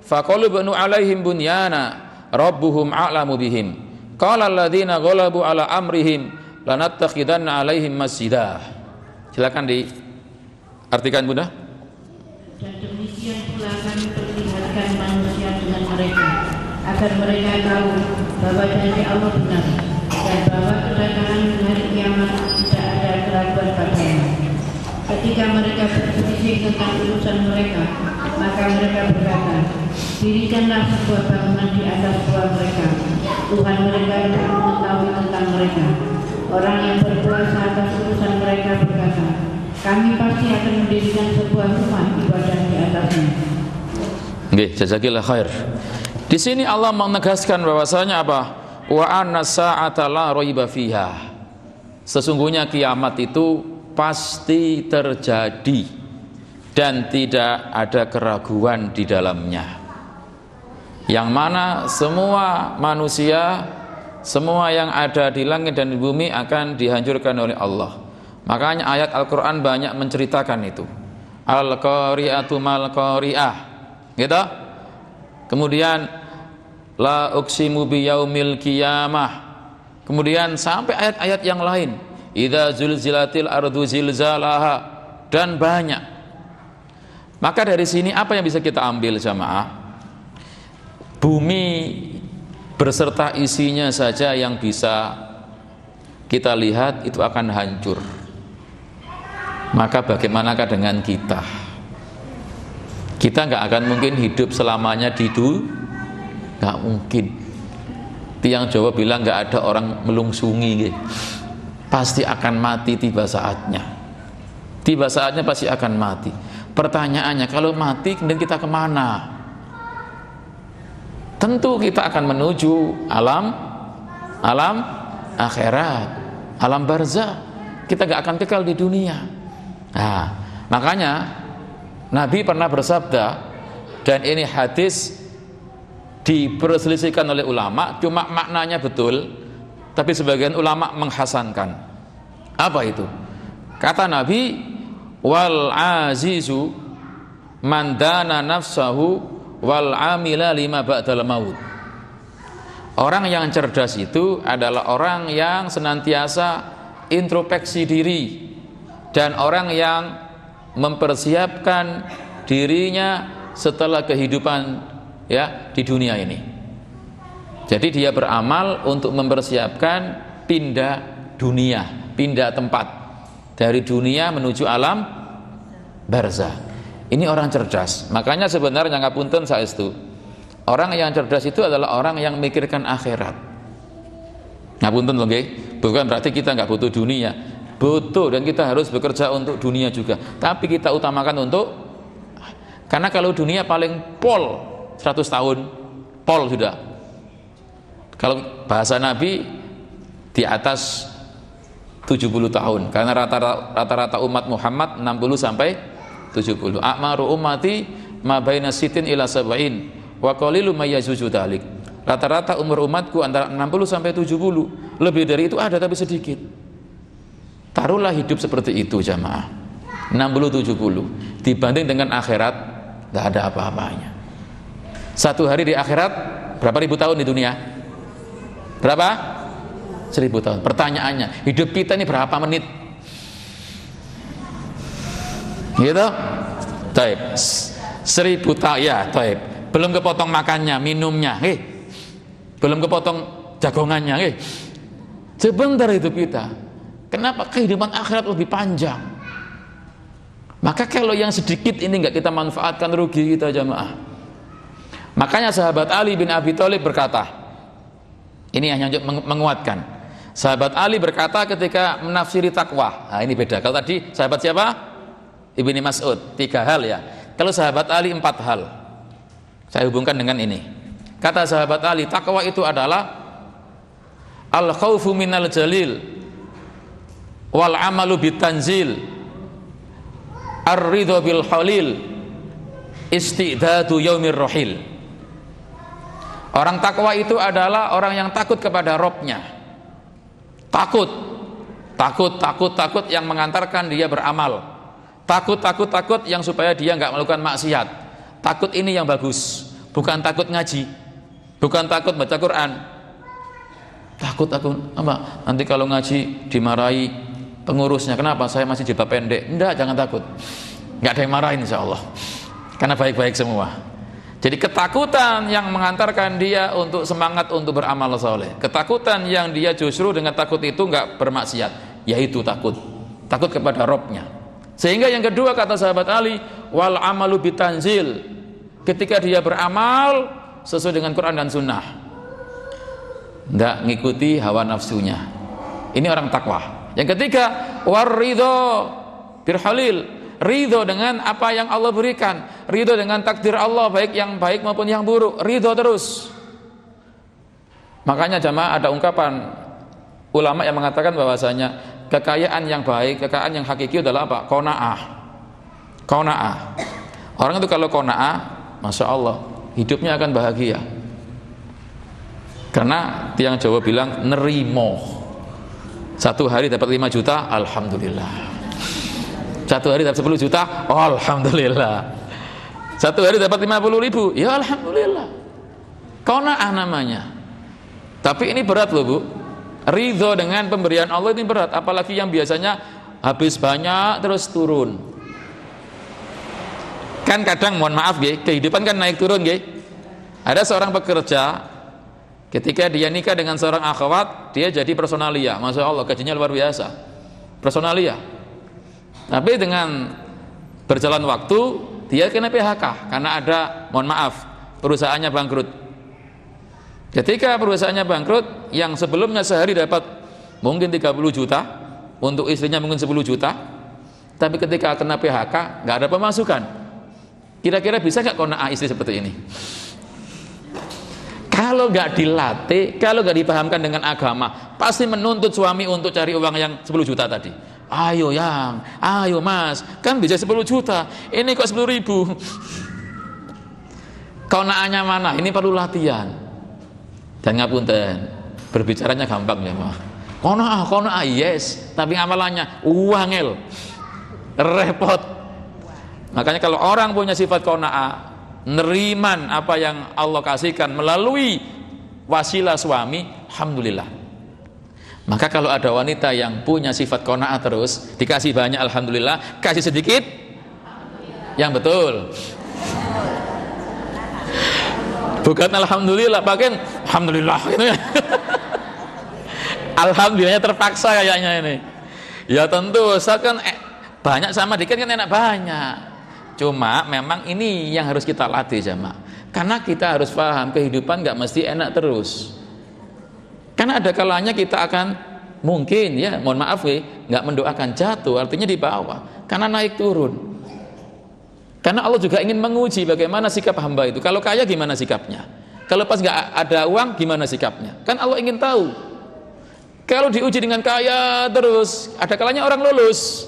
faqalu banu alaihim bunyana rabbuhum a'lamu bihim qala alladziina ghalabu ala amrihim lanattakhidanna alaihim masjidah. Silakan diartikan Bunda. Dan demikian pula kami perlihatkan manusia dengan mereka, agar mereka tahu bahwa janji Allah benar dan bahwa kedatangan hari kiamat tidak ada keraguan padanya. Ketika mereka berselisih tentang urusan mereka, maka mereka berkata, dirikanlah sebuah bangunan di atas gua mereka. Tuhan mereka yang mengetahui tentang mereka. Orang yang berkuasa atas urusan mereka berkata, kami pasti akan mendirikan sebuah rumah ibadah di atasnya. Nggih, jazakillah khair. Di sini Allah menegaskan bahwasanya apa? Wa anna sa'ata la raiba fiha. Sesungguhnya kiamat itu pasti terjadi dan tidak ada keraguan di dalamnya. Yang mana semua manusia, semua yang ada di langit dan di bumi akan dihancurkan oleh Allah. Makanya ayat Al-Quran banyak menceritakan itu. Al-Qari'atu mal-Qari'ah, gitu. Kemudian la uqsimu biyaumil qiyamah. Kemudian sampai ayat-ayat yang lain, idza zulzilatil ardu zilzalaha, dan banyak. Maka dari sini apa yang bisa kita ambil jamaah? Bumi berserta isinya saja yang bisa kita lihat itu akan hancur. Maka bagaimanakah dengan kita? Kita nggak akan mungkin hidup selamanya di dunia, nggak mungkin. Tiang Jawa bilang nggak ada orang melungsungi, pasti akan mati tiba saatnya. Tiba saatnya pasti akan mati. Pertanyaannya, kalau mati kemudian kita kemana? Tentu kita akan menuju alam akhirat, alam barzah. Kita nggak akan kekal di dunia. Nah, makanya Nabi pernah bersabda, dan ini hadis diperselisihkan oleh ulama, cuma maknanya betul, tapi sebagian ulama menghasankan. Apa itu? Kata Nabi, wal azizu man dana nafsahu wal amila lima ba'dal maut. Orang yang cerdas itu adalah orang yang senantiasa introspeksi diri dan orang yang mempersiapkan dirinya setelah kehidupan ya di dunia ini. Jadi dia beramal untuk mempersiapkan pindah dunia, pindah tempat dari dunia menuju alam barzah. Ini orang cerdas. Makanya sebenarnya ngapunten saestu, orang yang cerdas itu adalah orang yang memikirkan akhirat. Ngapunten lho nggih, bukan berarti kita nggak butuh dunia. Butuh, dan kita harus bekerja untuk dunia juga. Tapi kita utamakan untuk, karena kalau dunia paling pol 100 tahun, pol sudah. Kalau bahasa Nabi di atas 70 tahun, karena rata-rata umat Muhammad 60 sampai 70. A'maru ummati ma baina sitin ila sab'in wa qalilu may yajuzu dzalik. Rata-rata umur umatku antara 60 sampai 70. Lebih dari itu ada tapi sedikit. Taruhlah hidup seperti itu jamaah, 60-70, dibanding dengan akhirat tidak ada apa-apanya. Satu hari di akhirat berapa ribu tahun di dunia? Berapa? 1000 tahun. Pertanyaannya, hidup kita ini berapa menit? Gitu? Taib. 1000 tahun, ya taib. Belum kepotong makannya, minumnya, belum kepotong jagongannya, sebentar hidup kita. Kenapa? Kehidupan akhirat lebih panjang. Maka kalau yang sedikit ini nggak kita manfaatkan, rugi kita jamaah. Makanya sahabat Ali bin Abi Thalib berkata, ini hanya untuk menguatkan. Sahabat Ali berkata ketika menafsiri takwa. Nah ini beda. Kalau tadi sahabat siapa? Ibnu Mas'ud. 3 hal ya. Kalau sahabat Ali 4 hal. Saya hubungkan dengan ini. Kata sahabat Ali, takwa itu adalah al-khaufu minal jalil wal amalu bitanzil ar-ridha bil halil istidadu yaumir rahil. Orang takwa itu adalah orang yang takut kepada Robnya. Takut yang mengantarkan dia beramal. Takut yang supaya dia nggak melakukan maksiat. Takut ini yang bagus, bukan takut ngaji, bukan takut baca Quran. Takut apa? Nanti kalau ngaji dimarahi pengurusnya. Kenapa? Saya masih jilbab pendek. Enggak, jangan takut. Nggak ada yang marahin insya Allah. Karena baik-baik semua. Jadi ketakutan yang mengantarkan dia untuk semangat untuk beramal soleh. Ketakutan yang dia justru dengan takut itu nggak bermaksiat, yaitu takut kepada Robnya. Sehingga yang kedua kata sahabat Ali, wal amalu bitanzil, ketika dia beramal sesuai dengan Quran dan Sunnah, nggak ngikuti hawa nafsunya. Ini orang takwa. Yang ketiga, war ridho bil halil, ridho dengan apa yang Allah berikan, ridho dengan takdir Allah, baik yang baik maupun yang buruk, ridho terus. Makanya jamaah ada ungkapan ulama yang mengatakan bahwasanya kekayaan yang baik, kekayaan yang hakiki adalah apa? Qanaah. Orang itu kalau qanaah, masya Allah, hidupnya akan bahagia. Karena tiang Jawa bilang nerimo. Satu hari dapat 5 juta, alhamdulillah. Satu hari dapat 10 juta, alhamdulillah. Satu hari dapat 50 ribu, ya alhamdulillah. Qanaah namanya. Tapi ini berat loh Bu. Ridho dengan pemberian Allah ini berat, apalagi yang biasanya habis banyak terus turun. Kan kadang mohon maaf nggih, kehidupan kan naik turun nggih. Ada seorang pekerja, ketika dia nikah dengan seorang akhwat, dia jadi personalia. Masya Allah, gajinya luar biasa. Personalia. Tapi dengan berjalan waktu, dia kena PHK karena ada, mohon maaf, perusahaannya bangkrut. Ketika perusahaannya bangkrut, yang sebelumnya sehari dapat mungkin 30 juta, untuk istrinya mungkin 10 juta, tapi ketika kena PHK, nggak ada pemasukan. Kira-kira bisa nggak qanaah istri seperti ini? Kalau nggak dilatih, kalau nggak dipahamkan dengan agama, pasti menuntut suami untuk cari uang yang 10 juta tadi. Ayo yang, ayo mas, kan bisa 10 juta, ini kok 10 ribu. Qanaahnya mana? Ini perlu latihan. Dan ngapunten, berbicaranya gampang ya mah. Qanaah yes, tapi amalannya wangel, repot. Makanya kalau orang punya sifat qanaah, neriman apa yang Allah kasihkan melalui wasilah suami, alhamdulillah. Maka kalau ada wanita yang punya sifat qanaah terus, dikasih banyak alhamdulillah, kasih sedikit yang betul. Bukan alhamdulillah, bahkan alhamdulillah gitu ya. Alhamdulillahnya terpaksa kayaknya ini. Ya tentu, saya kan banyak sama dikit kan enak banyak. Cuma memang ini yang harus kita latih jamaah. Karena kita harus paham kehidupan nggak mesti enak terus. Karena ada kalanya kita akan mungkin ya, mohon maaf ya, nggak mendoakan jatuh, artinya di bawah. Karena naik turun. Karena Allah juga ingin menguji bagaimana sikap hamba itu. Kalau kaya gimana sikapnya? Kalau pas nggak ada uang gimana sikapnya? Kan Allah ingin tahu. Kalau diuji dengan kaya terus, ada kalanya orang lulus,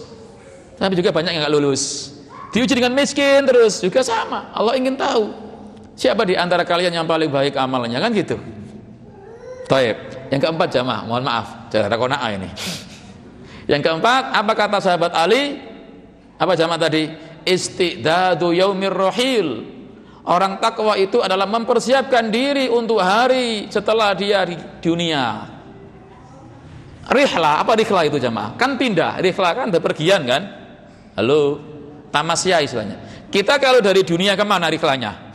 tapi juga banyak yang nggak lulus. Diuji dengan miskin terus, juga sama. Allah ingin tahu siapa di antara kalian yang paling baik amalnya, kan gitu. Taib. Yang keempat jamaah, mohon maaf, cara qanaah ini. Yang keempat, apa kata sahabat Ali? Apa jamaah tadi? Istidadu yaumir rahil. Orang takwa itu adalah mempersiapkan diri untuk hari setelah dia di dunia. Rihlah, apa rihlah itu jamaah? Kan pindah, rihlah kan bepergian kan? Halo, tamasya istilahnya. Kita kalau dari dunia kemana rihlahnya?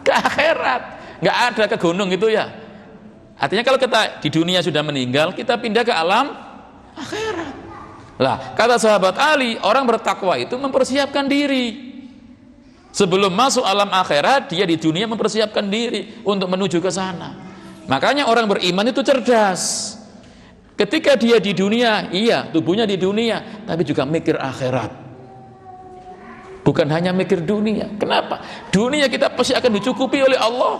Ke akhirat. Nggak ada ke gunung itu ya. Artinya kalau kita di dunia sudah meninggal, kita pindah ke alam akhirat. Lah, kata sahabat Ali, orang bertakwa itu mempersiapkan diri. Sebelum masuk alam akhirat, dia di dunia mempersiapkan diri untuk menuju ke sana. Makanya orang beriman itu cerdas. Ketika dia di dunia, iya, tubuhnya di dunia, tapi juga mikir akhirat. Bukan hanya mikir dunia. Kenapa? Dunia kita pasti akan dicukupi oleh Allah.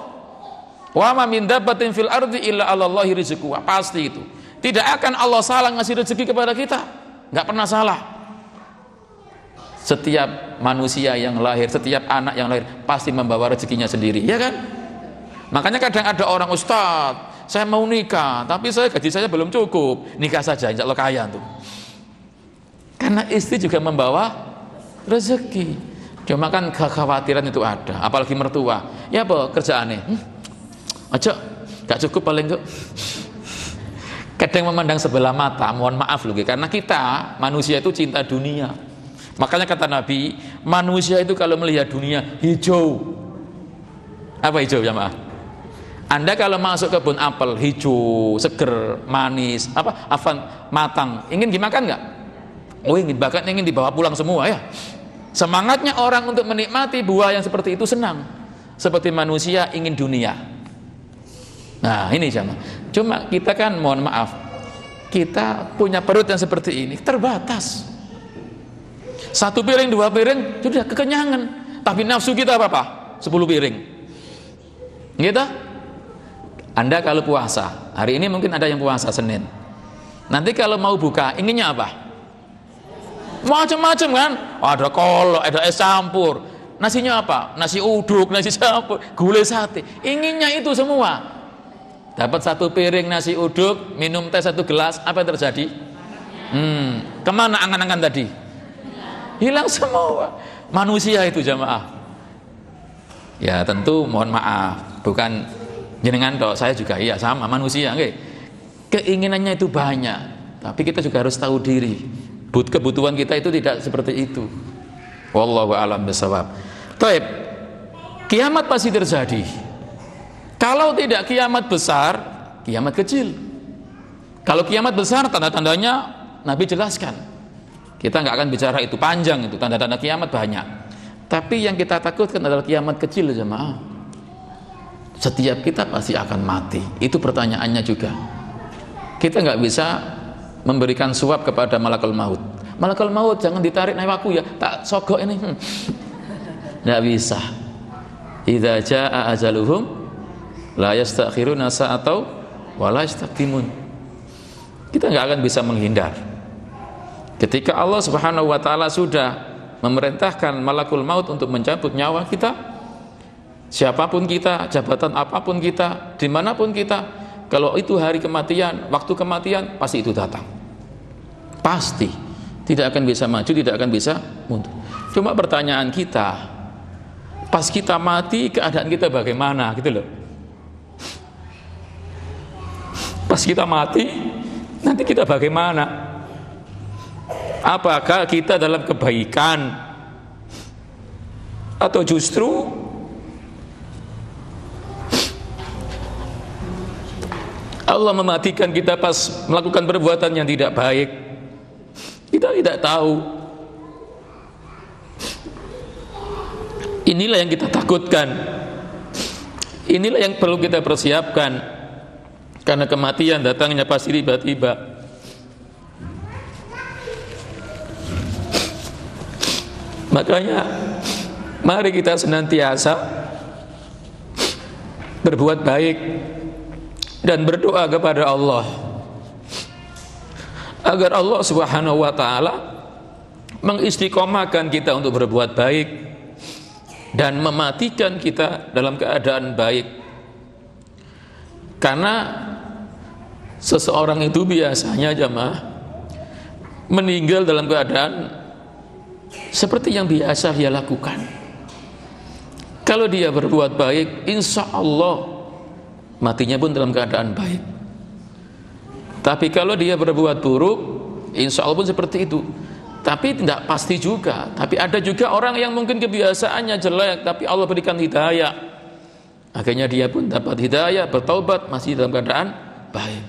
Wa ma min dabbatin fil ardi illa 'alallahi rizquha. Pasti itu. Tidak akan Allah salah ngasih rezeki kepada kita. Enggak pernah salah. Setiap manusia yang lahir, setiap anak yang lahir pasti membawa rezekinya sendiri, ya kan? Makanya kadang ada orang, Ustaz, saya mau nikah, tapi gaji saya belum cukup. Nikah saja, insya Allah kaya tuh. Karena istri juga membawa rezeki. Cuma kan kekhawatiran itu ada, apalagi mertua. Ya apa kerjaannya? Aja, gak cukup paling enggak. Kadang memandang sebelah mata, mohon maaf loh, karena kita manusia itu cinta dunia. Makanya kata Nabi, manusia itu kalau melihat dunia hijau. Apa hijau ya, maaf? Anda kalau masuk kebun apel hijau, seger, manis, matang, ingin dimakan nggak? Oh ingin, bahkan ingin dibawa pulang semua ya. Semangatnya orang untuk menikmati buah yang seperti itu senang. Seperti manusia ingin dunia. Nah ini sama. Cuma kita kan mohon maaf, kita punya perut yang seperti ini terbatas. 1 piring, 2 piring sudah kekenyangan. Tapi nafsu kita apa? 10 piring. Gitu? Anda kalau puasa, hari ini mungkin ada yang puasa Senin. Nanti kalau mau buka, inginnya apa? Macam-macam kan? Ada kolak, ada es campur. Nasinya apa? Nasi uduk, nasi campur, gulai sate. Inginnya itu semua. Dapat 1 piring nasi uduk, minum teh 1 gelas, apa yang terjadi? Kemana angan-angan tadi? Hilang semua. Manusia itu jamaah. Ya tentu mohon maaf, bukan jenengan toh, saya juga iya sama manusia. Keinginannya itu banyak, tapi kita juga harus tahu diri. Kebutuhan kita itu tidak seperti itu. Wallahu a'lam bishawab. Taib, kiamat pasti terjadi. Kalau tidak kiamat besar, kiamat kecil. Kalau kiamat besar, tanda-tandanya Nabi jelaskan. Kita nggak akan bicara itu panjang, itu tanda-tanda kiamat banyak. Tapi yang kita takutkan adalah kiamat kecil, jemaah. Setiap kita pasti akan mati. Itu pertanyaannya juga. Kita nggak bisa memberikan suap kepada malakul maut. Malakul maut jangan ditarik nyawaku ya, tak sogok ini. Nggak bisa. Idza jaa ajaluhum la yastakhiruna sa'atau wa la yastaqdimun. Kita nggak akan bisa menghindar. Ketika Allah Subhanahu wa taala sudah memerintahkan malakul maut untuk mencabut nyawa kita, siapapun kita, jabatan apapun kita, dimanapun kita, kalau itu hari kematian, waktu kematian, pasti itu datang. Pasti. Tidak akan bisa maju, tidak akan bisa mundur. Cuma pertanyaan kita, pas kita mati, keadaan kita bagaimana? Gitu loh. Pas kita mati, nanti kita bagaimana? Apakah kita dalam kebaikan? Atau justru Allah mematikan kita pas melakukan perbuatan yang tidak baik? Kita tidak tahu. Inilah yang kita takutkan. Inilah yang perlu kita persiapkan. Karena kematian datangnya pasti tiba-tiba. Makanya mari kita senantiasa berbuat baik dan berdoa kepada Allah agar Allah Subhanahu wa taala mengistiqomahkan kita untuk berbuat baik dan mematikan kita dalam keadaan baik. Karena seseorang itu biasanya jamaah meninggal dalam keadaan seperti yang biasa dia lakukan. Kalau dia berbuat baik, insya Allah matinya pun dalam keadaan baik. Tapi kalau dia berbuat buruk, insya Allah pun seperti itu. Tapi tidak pasti juga. Tapi ada juga orang yang mungkin kebiasaannya jelek, tapi Allah berikan hidayah, akhirnya dia pun dapat hidayah, bertaubat, masih dalam keadaan baik.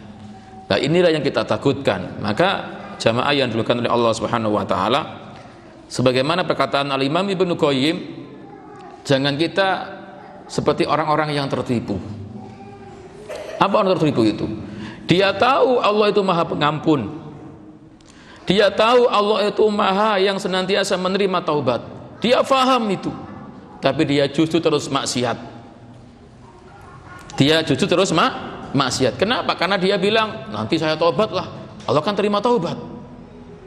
Nah inilah yang kita takutkan. Maka jamaah yang dilakukan oleh Allah Subhanahu wa taala, sebagaimana perkataan Al-Imam Ibnu Qayyim, jangan kita seperti orang-orang yang tertipu. Apa orang tertipu itu? Dia tahu Allah itu Maha Pengampun. Dia tahu Allah itu Maha yang senantiasa menerima taubat. Dia faham itu, tapi dia justru terus maksiat. Maksiat. Kenapa? Karena dia bilang, nanti saya taubat lah, Allah akan terima taubat.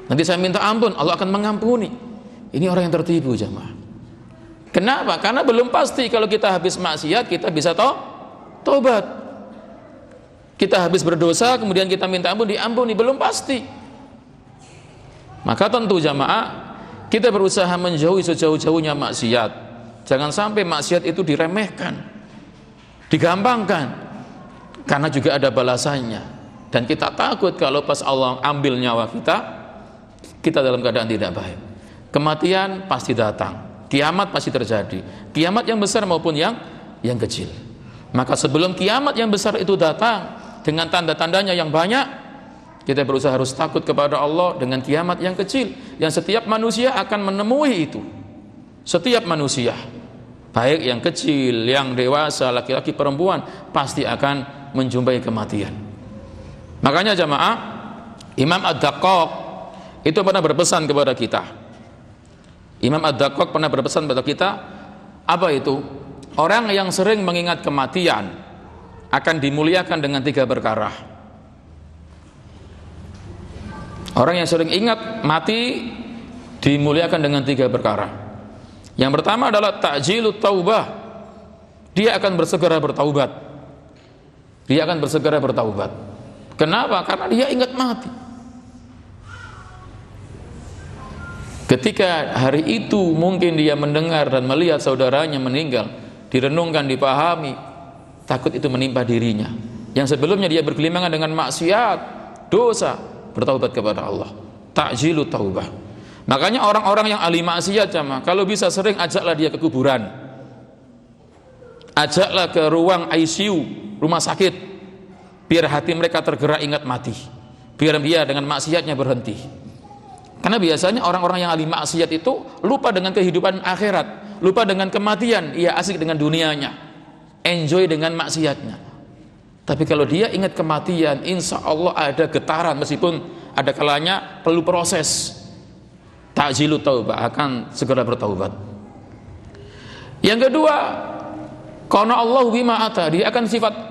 Nanti saya minta ampun, Allah akan mengampuni. Ini orang yang tertipu, jamaah. Kenapa? Karena belum pasti kalau kita habis maksiat kita bisa taubat. Kita habis berdosa kemudian kita minta ampun, diampuni, belum pasti. Maka tentu jamaah, kita berusaha menjauhi sejauh-jauhnya maksiat. Jangan sampai maksiat itu diremehkan, digampangkan, karena juga ada balasannya. Dan kita takut kalau pas Allah ambil nyawa kita dalam keadaan tidak baik. Kematian pasti datang, kiamat pasti terjadi, kiamat yang besar maupun yang kecil. Maka sebelum kiamat yang besar itu datang dengan tanda-tandanya yang banyak, kita berusaha harus takut kepada Allah dengan kiamat yang kecil, yang setiap manusia akan menemui itu. Setiap manusia, baik yang kecil, yang dewasa, laki-laki, perempuan, pasti akan menjumpai kematian. Makanya jamaah, Imam Ad-Daqqaq itu pernah berpesan kepada kita. Imam Ad-Daqqaq pernah berpesan kepada kita, apa itu? Orang yang sering mengingat kematian akan dimuliakan dengan 3 perkara. Orang yang sering ingat mati dimuliakan dengan 3 perkara. Yang pertama adalah ta'jilut taubah. Dia akan bersegera bertaubat. Kenapa? Karena dia ingat mati. Ketika hari itu mungkin dia mendengar dan melihat saudaranya meninggal, direnungkan, dipahami, takut itu menimpa dirinya. Yang sebelumnya dia bergelimangan dengan maksiat, dosa, bertaubat kepada Allah. Ta'jilut taubah. Makanya orang-orang yang ahli maksiat jamaah, kalau bisa sering ajaklah dia ke kuburan. Ajaklah ke ruang ICU, rumah sakit, biar hati mereka tergerak ingat mati. Biar dia dengan maksiatnya berhenti. Karena biasanya orang-orang yang ahli maksiat itu lupa dengan kehidupan akhirat, lupa dengan kematian, ia asik dengan dunianya, enjoy dengan maksiatnya. Tapi kalau dia ingat kematian, insya Allah ada getaran, meskipun ada kalanya perlu proses. Ta'jilut taubah, akan segera bertaubat. Yang kedua, qana'allahu bima ata, dia akan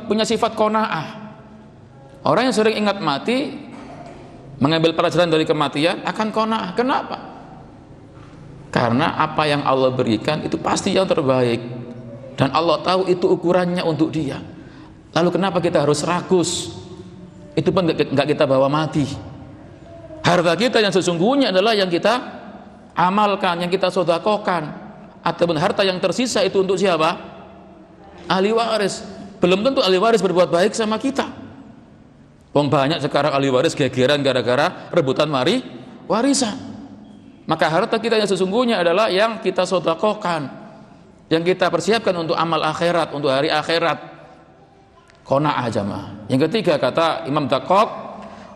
punya sifat qanaah. Orang yang sering ingat mati, mengambil pelajaran dari kematian, akan qanaah. Kenapa? Karena apa yang Allah berikan itu pasti yang terbaik, dan Allah tahu itu ukurannya untuk dia. Lalu kenapa kita harus rakus? Itu pun nggak kita bawa mati. Harta kita yang sesungguhnya adalah yang kita amalkan, yang kita sedekahkan. Ataupun harta yang tersisa itu untuk siapa? Ahli waris. Belum tentu ahli waris berbuat baik sama kita. Wong banyak sekarang ahli waris gegeran gara-gara rebutan warisan. Maka harta kita yang sesungguhnya adalah yang kita sedekahkan, yang kita persiapkan untuk amal akhirat, untuk hari akhirat. Qanaah jamaah. Yang ketiga kata Imam Daqqaq,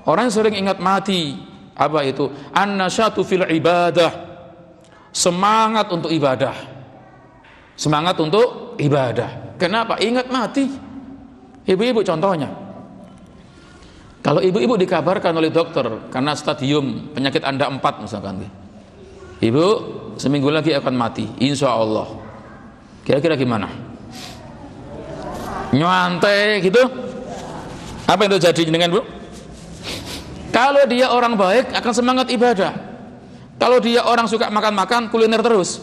orang yang sering ingat mati, apa itu? An-nasyatu fil ibadah. Semangat untuk ibadah. Semangat untuk ibadah. Kenapa? Ingat mati. Ibu-ibu contohnya. Kalau ibu-ibu dikabarkan oleh dokter karena stadium penyakit Anda 4 misalkan, ibu seminggu lagi akan mati, insya Allah. Kira-kira gimana? Nyantai gitu? Apa yang terjadi dengan bu? Kalau dia orang baik akan semangat ibadah. Kalau dia orang suka makan-makan, kuliner terus.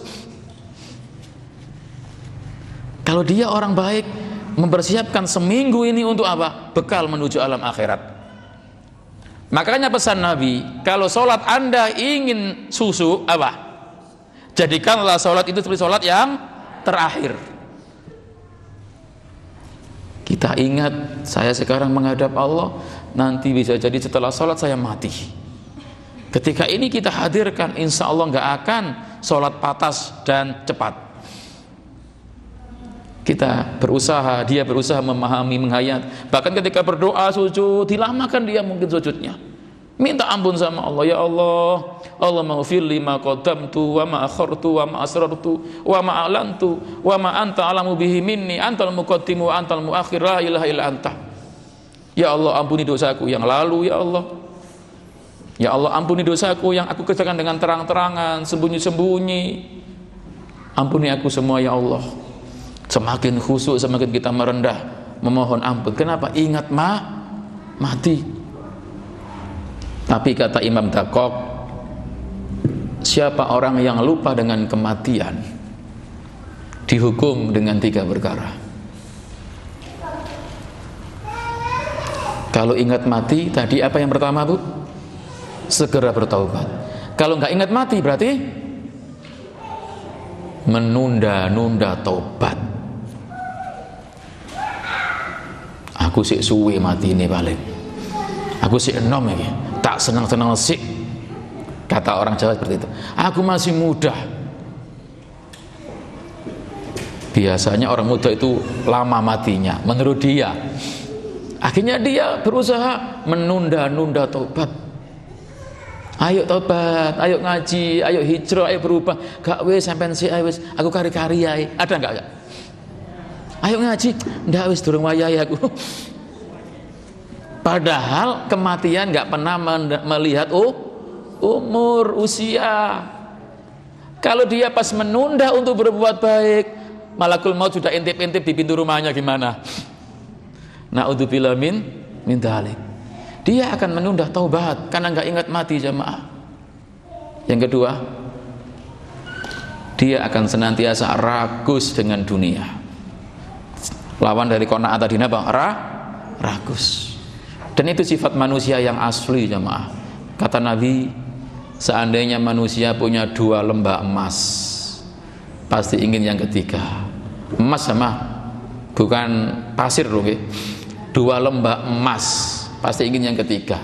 Kalau dia orang baik, mempersiapkan seminggu ini untuk apa? Bekal menuju alam akhirat. Makanya pesan Nabi, kalau sholat Anda ingin susu, apa? Jadikanlah sholat itu seperti sholat yang terakhir. Kita ingat, saya sekarang menghadap Allah, nanti bisa jadi setelah sholat saya mati. Ketika ini kita hadirkan, insya Allah nggak akan sholat patas dan cepat. Kita berusaha, dia berusaha memahami, menghayat. Bahkan ketika berdoa sujud, dilamakan dia mungkin sujudnya. Minta ampun sama Allah, ya Allah, Allahumma ghfir li ma qaddamtu wa ma akhartu wa ma asrartu wa ma a'lantu wa ma anta alamu bihi minni, antal muqaddimu wa antal muakhir, la ilaha illa anta. Ya Allah, ampuni dosaku yang lalu, ya Allah. Ya Allah, ampuni dosaku yang aku kerjakan dengan terang-terangan, sembunyi-sembunyi. Ampuni aku semua ya Allah. Semakin khusyuk, semakin kita merendah memohon ampun. Kenapa? Ingat mati. Tapi kata Imam Daqqaq, siapa orang yang lupa dengan kematian dihukum dengan 3 perkara. Kalau ingat mati tadi apa yang pertama, Bu? Segera bertaubat. Kalau nggak ingat mati berarti menunda-nunda taubat. Aku sik suwe mati ini paling. Aku sik enom iki. Tak senang-senang sik. Kata orang Jawa seperti itu. Aku masih muda. Biasanya orang muda itu lama matinya menurut dia. Akhirnya dia berusaha menunda-nunda taubat. Ayo taubat, ayo ngaji, ayo hijrah, ayo berubah. Gak wis sampean sik wis, aku kari-kari ae. Ada enggak? Ayo ngaji, ndak wis durung wayahe aku. Padahal kematian enggak pernah melihat umur, usia. Kalau dia pas menunda untuk berbuat baik, malakul maut sudah intip-intip di pintu rumahnya gimana? Na'udzubillah min dzalik. Dia akan menunda taubat karena enggak ingat mati, jamaah. Yang kedua, dia akan senantiasa ragus dengan dunia. Lawan dari qanaat tadi apa? Ragus. Dan itu sifat manusia yang asli, jamaah. Kata Nabi, seandainya manusia punya 2 lembah emas, pasti ingin yang ketiga. Emas sama, bukan pasir loh, 2 lembah emas, pasti ingin yang ketiga.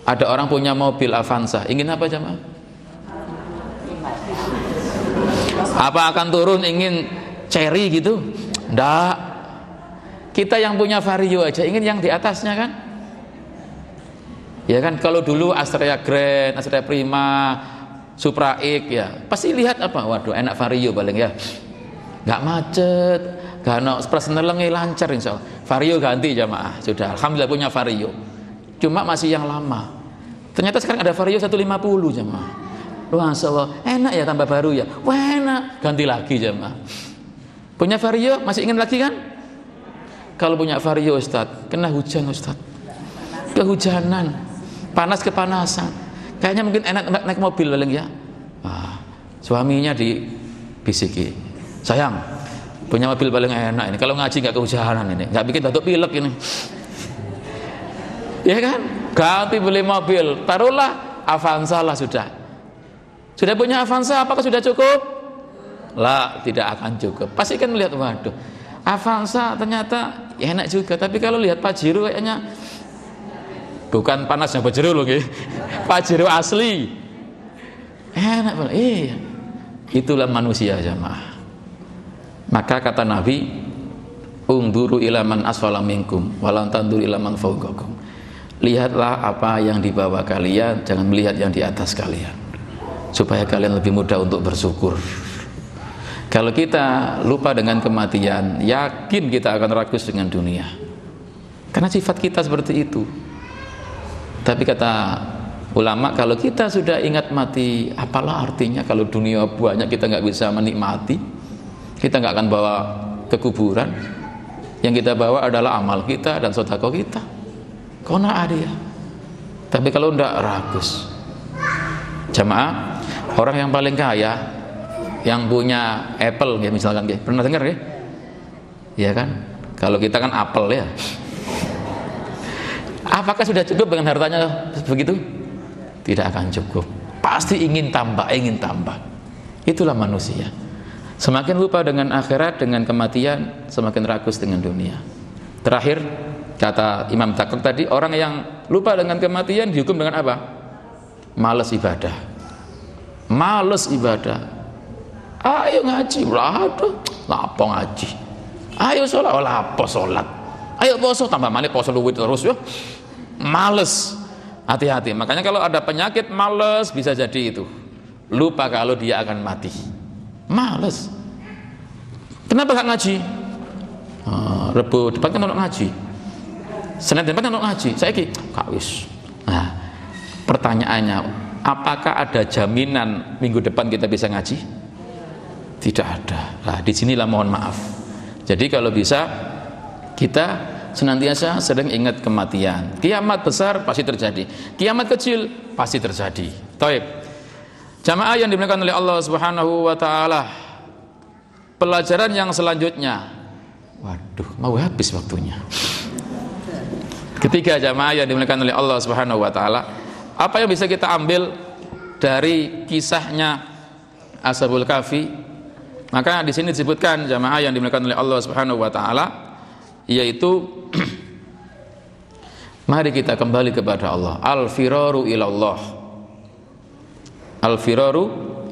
Ada orang punya mobil Avanza, ingin apa jamaah? Apa akan turun ingin Cherry gitu? Nggak. Kita yang punya Vario aja ingin yang di atasnya kan? Ya kan, kalau dulu Astrea Grand, Astrea Prima, Supra X ya, pasti lihat apa? Waduh, enak Vario paling ya. Nggak macet, nggak no persenelengi lancar insya Allah. Vario ganti jamaah, sudah alhamdulillah punya Vario. Cuma masih yang lama. Ternyata sekarang ada Vario 150 jamaah. Masya Allah, enak ya tambah baru ya. Wah enak, ganti lagi jamaah. Punya Vario masih ingin lagi kan? Kalau punya Vario Ustadz, kena hujan Ustadz, kehujanan, panas kepanasan, kayaknya mungkin enak naik mobil paling ya. Suaminya dibisiki, sayang, punya mobil paling enak ini, kalau ngaji nggak kehujanan ini, nggak bikin batuk pilek ini. Ya kan, ganti beli mobil, taruhlah Avanza lah sudah. Sudah punya Avanza, apakah sudah cukup? Lah, tidak akan cukup. Pasti kan melihat, waduh, Avanza ternyata ya enak juga, tapi kalau lihat Pajero kayaknya bukan panasnya Pajero loh, Pajero asli enak banget. Iya, itulah manusia jamaah. Maka kata Nabi, unduru ila man asfala minkum walan tandur ila man fawqakum. Lihatlah apa yang di bawah kalian, jangan melihat yang di atas kalian, supaya kalian lebih mudah untuk bersyukur. Kalau kita lupa dengan kematian, yakin kita akan ragus dengan dunia, karena sifat kita seperti itu. Tapi kata ulama, kalau kita sudah ingat mati, apalah artinya kalau dunia banyak kita nggak bisa menikmati, kita nggak akan bawa ke kuburan. Yang kita bawa adalah amal kita dan sedekah kita. Kona dia. Tapi kalau ndak ragus, jamaah, orang yang paling kaya, yang punya Apple ya misalkan, pernah dengar ya? Ya kan? Kalau kita kan Apple ya. Apakah sudah cukup dengan hartanya begitu? Tidak akan cukup. Pasti ingin tambah, ingin tambah. Itulah manusia. Semakin lupa dengan akhirat, dengan kematian, semakin rakus dengan dunia. Terakhir, kata Imam Daqqaq tadi, orang yang lupa dengan kematian dihukum dengan apa? Malas ibadah. Malas ibadah. Ayo ngaji, lapo ngaji. Ayo sholat, lapo sholat. Ayo poso, tambah manis poso luwih terus ya. Males. Hati-hati. Makanya kalau ada penyakit males, bisa jadi itu. Lupa kalau dia akan mati. Males. Kenapa gak ngaji? Rebo depan kan ono ngaji. Senin depan kan ono ngaji. Saiki gak wis. Nah, pertanyaannya, apakah ada jaminan minggu depan kita bisa ngaji? Tidak ada. Nah, disinilah mohon maaf. Jadi kalau bisa kita senantiasa sering ingat kematian. Kiamat besar pasti terjadi, kiamat kecil pasti terjadi. Taib. Jamaah yang dimuliakan oleh Allah Subhanahu wa taala. Pelajaran yang selanjutnya. Waduh, mau habis waktunya. Ketiga, jamaah yang dimuliakan oleh Allah Subhanahu wa taala, apa yang bisa kita ambil dari kisahnya Ashabul Kahfi? Maka di sini disebutkan jamaah yang dimuliakan oleh Allah Subhanahu wa taala, yaitu mari kita kembali kepada Allah. Al-firaru ilallah. Al-firaru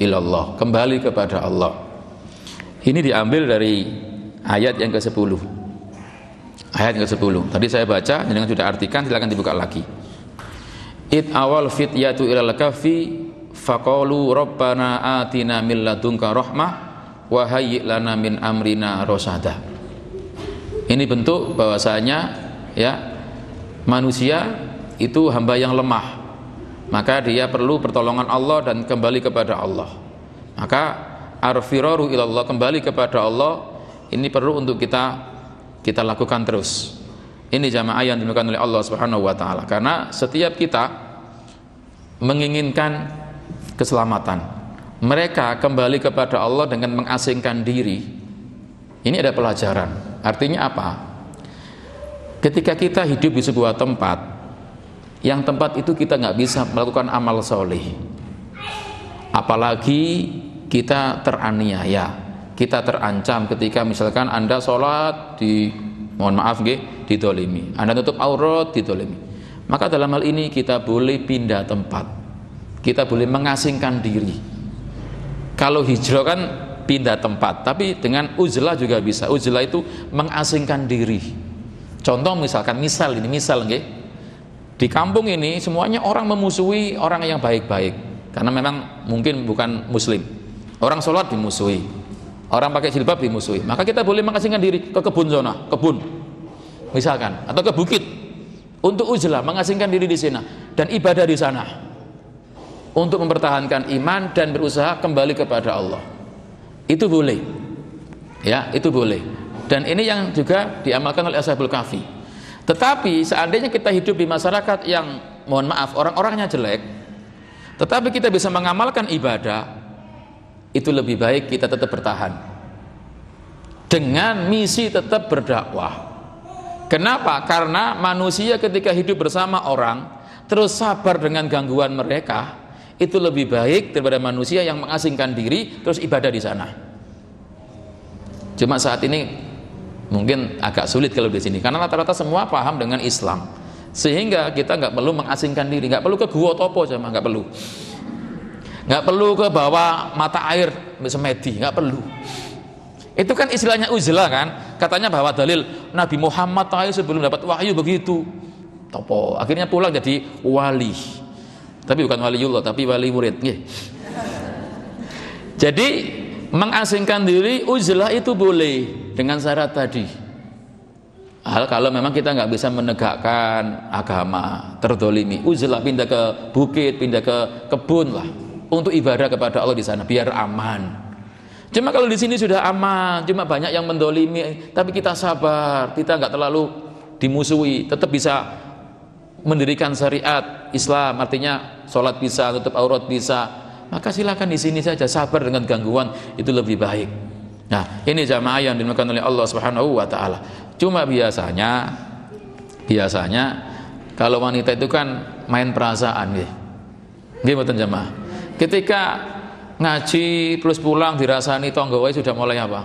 ilallah, kembali kepada Allah. Ini diambil dari ayat yang ke-10. Ayat yang ke-10. Tadi saya baca, jangan sudah artikan, silakan dibuka lagi. Id awal fityatu ilal kahfi faqalu rabbana atina min ladunka rahmah wa hayyi' lana min amrina rasada. Ini bentuk bahwasanya ya, manusia itu hamba yang lemah, maka dia perlu pertolongan Allah dan kembali kepada Allah. Maka ar-firaru ilallah, kembali kepada Allah, ini perlu untuk kita lakukan terus. Ini jamaah yang dimuliakan oleh Allah Subhanahu wa taala, karena setiap kita menginginkan keselamatan. Mereka kembali kepada Allah dengan mengasingkan diri. Ini ada pelajaran. Artinya apa? Ketika kita hidup di sebuah tempat, yang tempat itu kita nggak bisa melakukan amal soleh, apalagi kita teraniaya, kita terancam ketika misalkan Anda sholat mohon maaf didolimi, Anda tutup aurat didolimi. Maka dalam hal ini kita boleh pindah tempat, kita boleh mengasingkan diri. Kalau hijrah kan pindah tempat, tapi dengan uzlah juga bisa. Uzlah itu mengasingkan diri. Contoh misalkan, misal di kampung ini semuanya orang memusuhi orang yang baik-baik, karena memang mungkin bukan muslim. Orang sholat dimusuhi, orang pakai jilbab dimusuhi. Maka kita boleh mengasingkan diri ke kebun misalkan, atau ke bukit untuk uzlah, mengasingkan diri di sana dan ibadah di sana, untuk mempertahankan iman dan berusaha kembali kepada Allah. Itu boleh, ya, itu boleh. Dan ini yang juga diamalkan oleh Ashabul Kahfi. Tetapi seandainya kita hidup di masyarakat yang mohon maaf orang-orangnya jelek, tetapi kita bisa mengamalkan ibadah, itu lebih baik kita tetap bertahan dengan misi tetap berdakwah. Kenapa? Karena manusia ketika hidup bersama orang terus sabar dengan gangguan mereka, itu lebih baik daripada manusia yang mengasingkan diri terus ibadah di sana. Cuma saat ini mungkin agak sulit kalau di sini, karena rata-rata semua paham dengan Islam, sehingga kita nggak perlu mengasingkan diri, nggak perlu ke gua topo sama, nggak perlu ke bawah mata air semedi, nggak perlu. Itu kan istilahnya uzlah kan, katanya bahwa dalil Nabi Muhammad sebelum dapat wahyu begitu topo, akhirnya pulang jadi wali. Tapi bukan waliullah, tapi wali murid. Jadi mengasingkan diri uzlah itu boleh dengan syarat tadi. Kalau memang kita nggak bisa menegakkan agama, terdolimi, uzlah, pindah ke bukit, pindah ke kebun lah, untuk ibadah kepada Allah di sana biar aman. Cuma kalau di sini sudah aman, cuma banyak yang mendolimi, tapi kita sabar, kita nggak terlalu dimusuhi, tetap bisa mendirikan syariat Islam, artinya sholat bisa, tutup aurat bisa, maka silakan di sini saja, sabar dengan gangguan, itu lebih baik. Nah, ini jamaah yang dimuliakan oleh Allah Subhanahu wa taala. Cuma biasanya kalau wanita itu kan main perasaan nggih mboten jamaah. Ketika ngaji plus pulang dirasani tangga wae sudah mulai apa?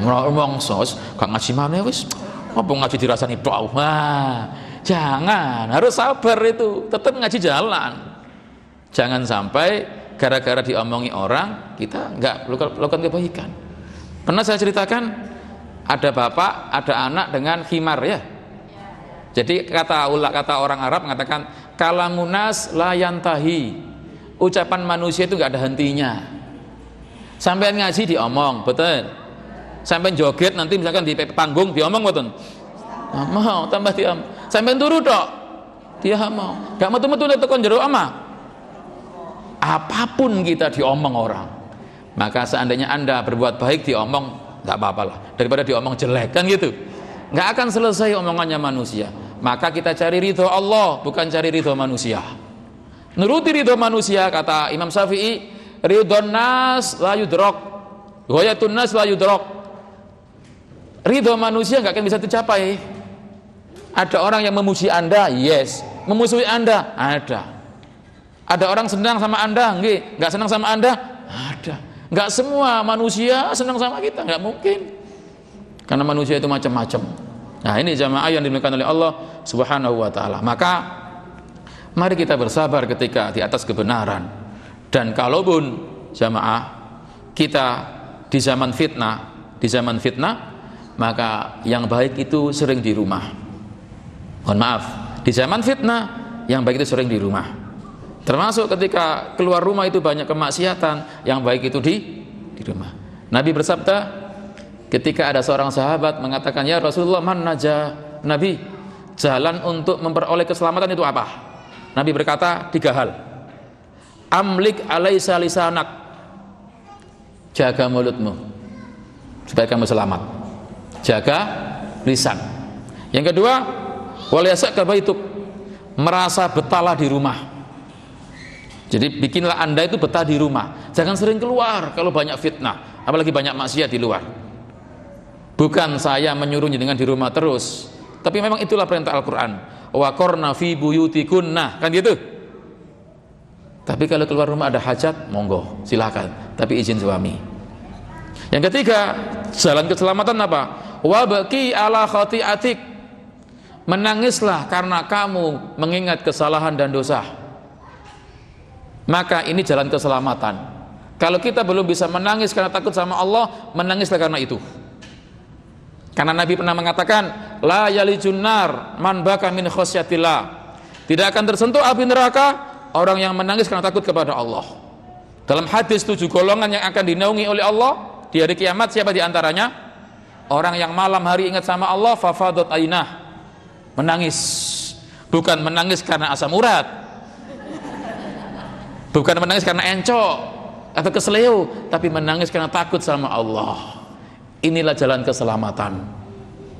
Ngomong sos, gak ngaji mana wis. Apa ngaji dirasani tok. Jangan, harus sabar itu, tetap ngaji jalan. Jangan sampai gara-gara diomongi orang kita nggak lakukan kebaikan. Pernah saya ceritakan, ada bapak, ada anak dengan khimar ya. Jadi kata orang Arab mengatakan kalamunas la yantahi, ucapan manusia itu nggak ada hentinya. Sampai ngaji diomong, betul. Sampai joget nanti misalkan di panggung diomong betul. Mau tambah diomong. Sampai turu tok dia mau, gak metu-metu tekan jero ama. Apapun kita diomong orang, Maka seandainya Anda berbuat baik diomong, nggak apa-apa lah, daripada diomong jelek, kan gitu. Nggak akan selesai omongannya manusia. Maka kita cari ridho Allah, bukan cari ridho manusia. Nuruti ridho manusia, kata Imam Syafi'i, ridhon nas la yudrok, ghayatun nas la yudrok. Ridho manusia nggak akan bisa tercapai. Ada orang yang memuji Anda, yes. Memusuhi Anda, ada. Ada orang senang sama Anda, nggak senang sama Anda, ada. Nggak semua manusia senang sama kita, nggak mungkin. Karena manusia itu macam-macam. Nah, ini jamaah yang dimuliakan oleh Allah Subhanahu wa taala. Maka mari kita bersabar ketika di atas kebenaran. Dan kalaupun jamaah kita di zaman fitnah, maka yang baik itu sering di rumah. Mohon maaf, di zaman fitnah yang baik itu sering di rumah. Termasuk ketika keluar rumah itu banyak kemaksiatan, yang baik itu di rumah. Nabi bersabda, ketika ada seorang sahabat mengatakan, ya Rasulullah, man najah, Nabi, jalan untuk memperoleh keselamatan itu apa? Nabi berkata 3 hal. Amlik alaisa lisanak, jaga mulutmu supaya kamu selamat, jaga lisan. Yang kedua, wal yasaka baituk, merasa betahlah di rumah. Jadi bikinlah Anda itu betah di rumah, jangan sering keluar kalau banyak fitnah, apalagi banyak maksiat di luar. Bukan saya menyuruh dengan di rumah terus, tapi memang itulah perintah Al-Quran, wa qarna fi buyutikunna, kan gitu. Tapi kalau keluar rumah ada hajat, monggo silakan, tapi izin suami. Yang ketiga, jalan keselamatan apa? Wa baqi ala khati'atik, menangislah karena kamu mengingat kesalahan dan dosa. Maka ini jalan keselamatan. Kalau kita belum bisa menangis karena takut sama Allah, menangislah karena itu. Karena Nabi pernah mengatakan, la yalijun nar man baka min khosyatillah, tidak akan tersentuh api neraka orang yang menangis karena takut kepada Allah. Dalam hadis 7 golongan yang akan dinaungi oleh Allah di hari kiamat, siapa diantaranya? Orang yang malam hari ingat sama Allah, fafadat ainah, menangis. Bukan menangis karena asam urat, bukan menangis karena encok atau kesleo, tapi menangis karena takut sama Allah. Inilah jalan keselamatan.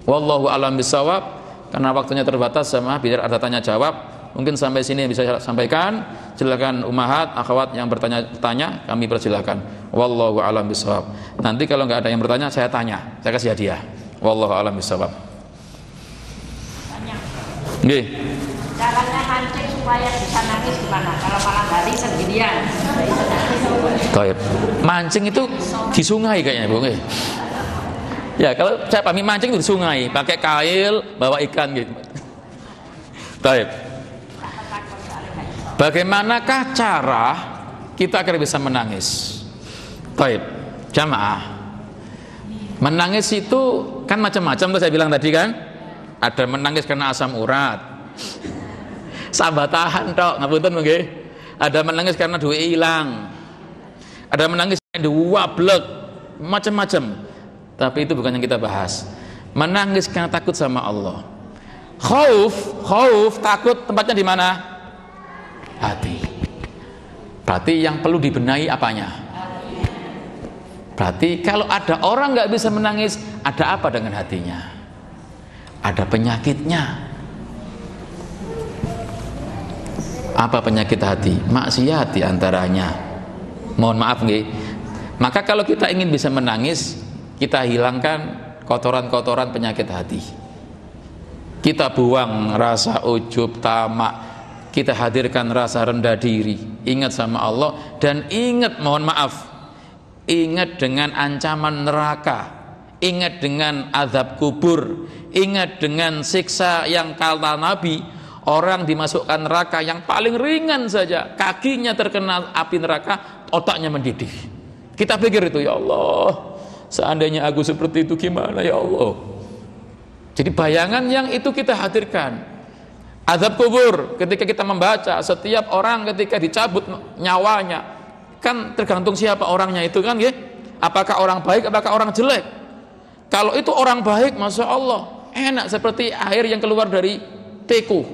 Wallahu a'lam bishawab. Karena waktunya terbatas sama biar ada tanya jawab. Mungkin sampai sini yang bisa saya sampaikan. Silakan ummahat, akhwat yang bertanya, kami persilakan. Wallahu a'lam bishawab. Nanti kalau nggak ada yang bertanya, saya tanya, saya kasih hadiah. Wallahu a'lam bishawab. Nggih. Caranya mancing supaya bisa nangis gimana? Kalau malam hari sendirian. Baik. Mancing itu di sungai kayaknya, Bu. Ya, kalau saya pahami mancing itu di sungai, pakai kail, bawa ikan gitu. Baik. Bagaimanakah cara kita agar bisa menangis? Baik, jamaah. Menangis itu kan macam-macam tuh saya bilang tadi kan. Ada menangis karena asam urat, sabatahan tok, ngapunten nggih. Ada menangis karena duit hilang. Ada menangis karena wablek, macam-macam. Tapi itu bukan yang kita bahas. Menangis karena takut sama Allah. Khauf, takut tempatnya di mana? Hati. Berarti yang perlu dibenahi apanya? Berarti kalau ada orang nggak bisa menangis, ada apa dengan hatinya? Ada penyakitnya. Apa penyakit hati? Maksiat diantaranya. Mohon maaf nggih. Maka kalau kita ingin bisa menangis, kita hilangkan kotoran-kotoran penyakit hati. Kita buang rasa ujub, tamak. Kita hadirkan rasa rendah diri. Ingat sama Allah dan ingat, mohon maaf, ingat dengan ancaman neraka. Ingat dengan azab kubur. Ingat dengan siksa yang kata Nabi, orang dimasukkan neraka yang paling ringan saja, kakinya terkena api neraka, otaknya mendidih. Kita pikir itu, ya Allah, seandainya aku seperti itu gimana ya Allah. Jadi bayangan yang itu kita hadirkan. Azab kubur, ketika kita membaca, setiap orang ketika dicabut nyawanya, kan tergantung siapa orangnya itu kan ya. Apakah orang baik, apakah orang jelek. Kalau itu orang baik, Masya Allah, enak seperti air yang keluar dari teko.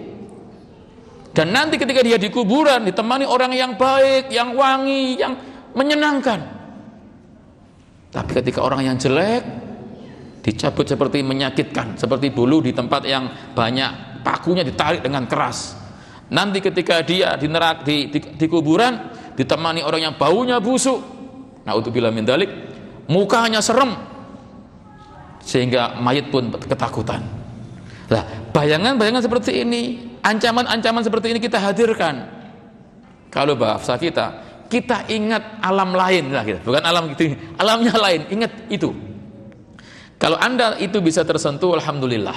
Dan nanti ketika dia di kuburan ditemani orang yang baik, yang wangi, yang menyenangkan. Tapi ketika orang yang jelek dicabut seperti menyakitkan, seperti bulu di tempat yang banyak pakunya ditarik dengan keras. Nanti ketika dia di kuburan ditemani orang yang baunya busuk, naudzubillah min dzalik, mukanya serem sehingga mayit pun ketakutan. Lah, bayangan-bayangan seperti ini, ancaman-ancaman seperti ini kita hadirkan. Kalau bahasa kita ingat alam lain lah, bukan alam gitu, alamnya lain, ingat itu. Kalau Anda itu bisa tersentuh, alhamdulillah.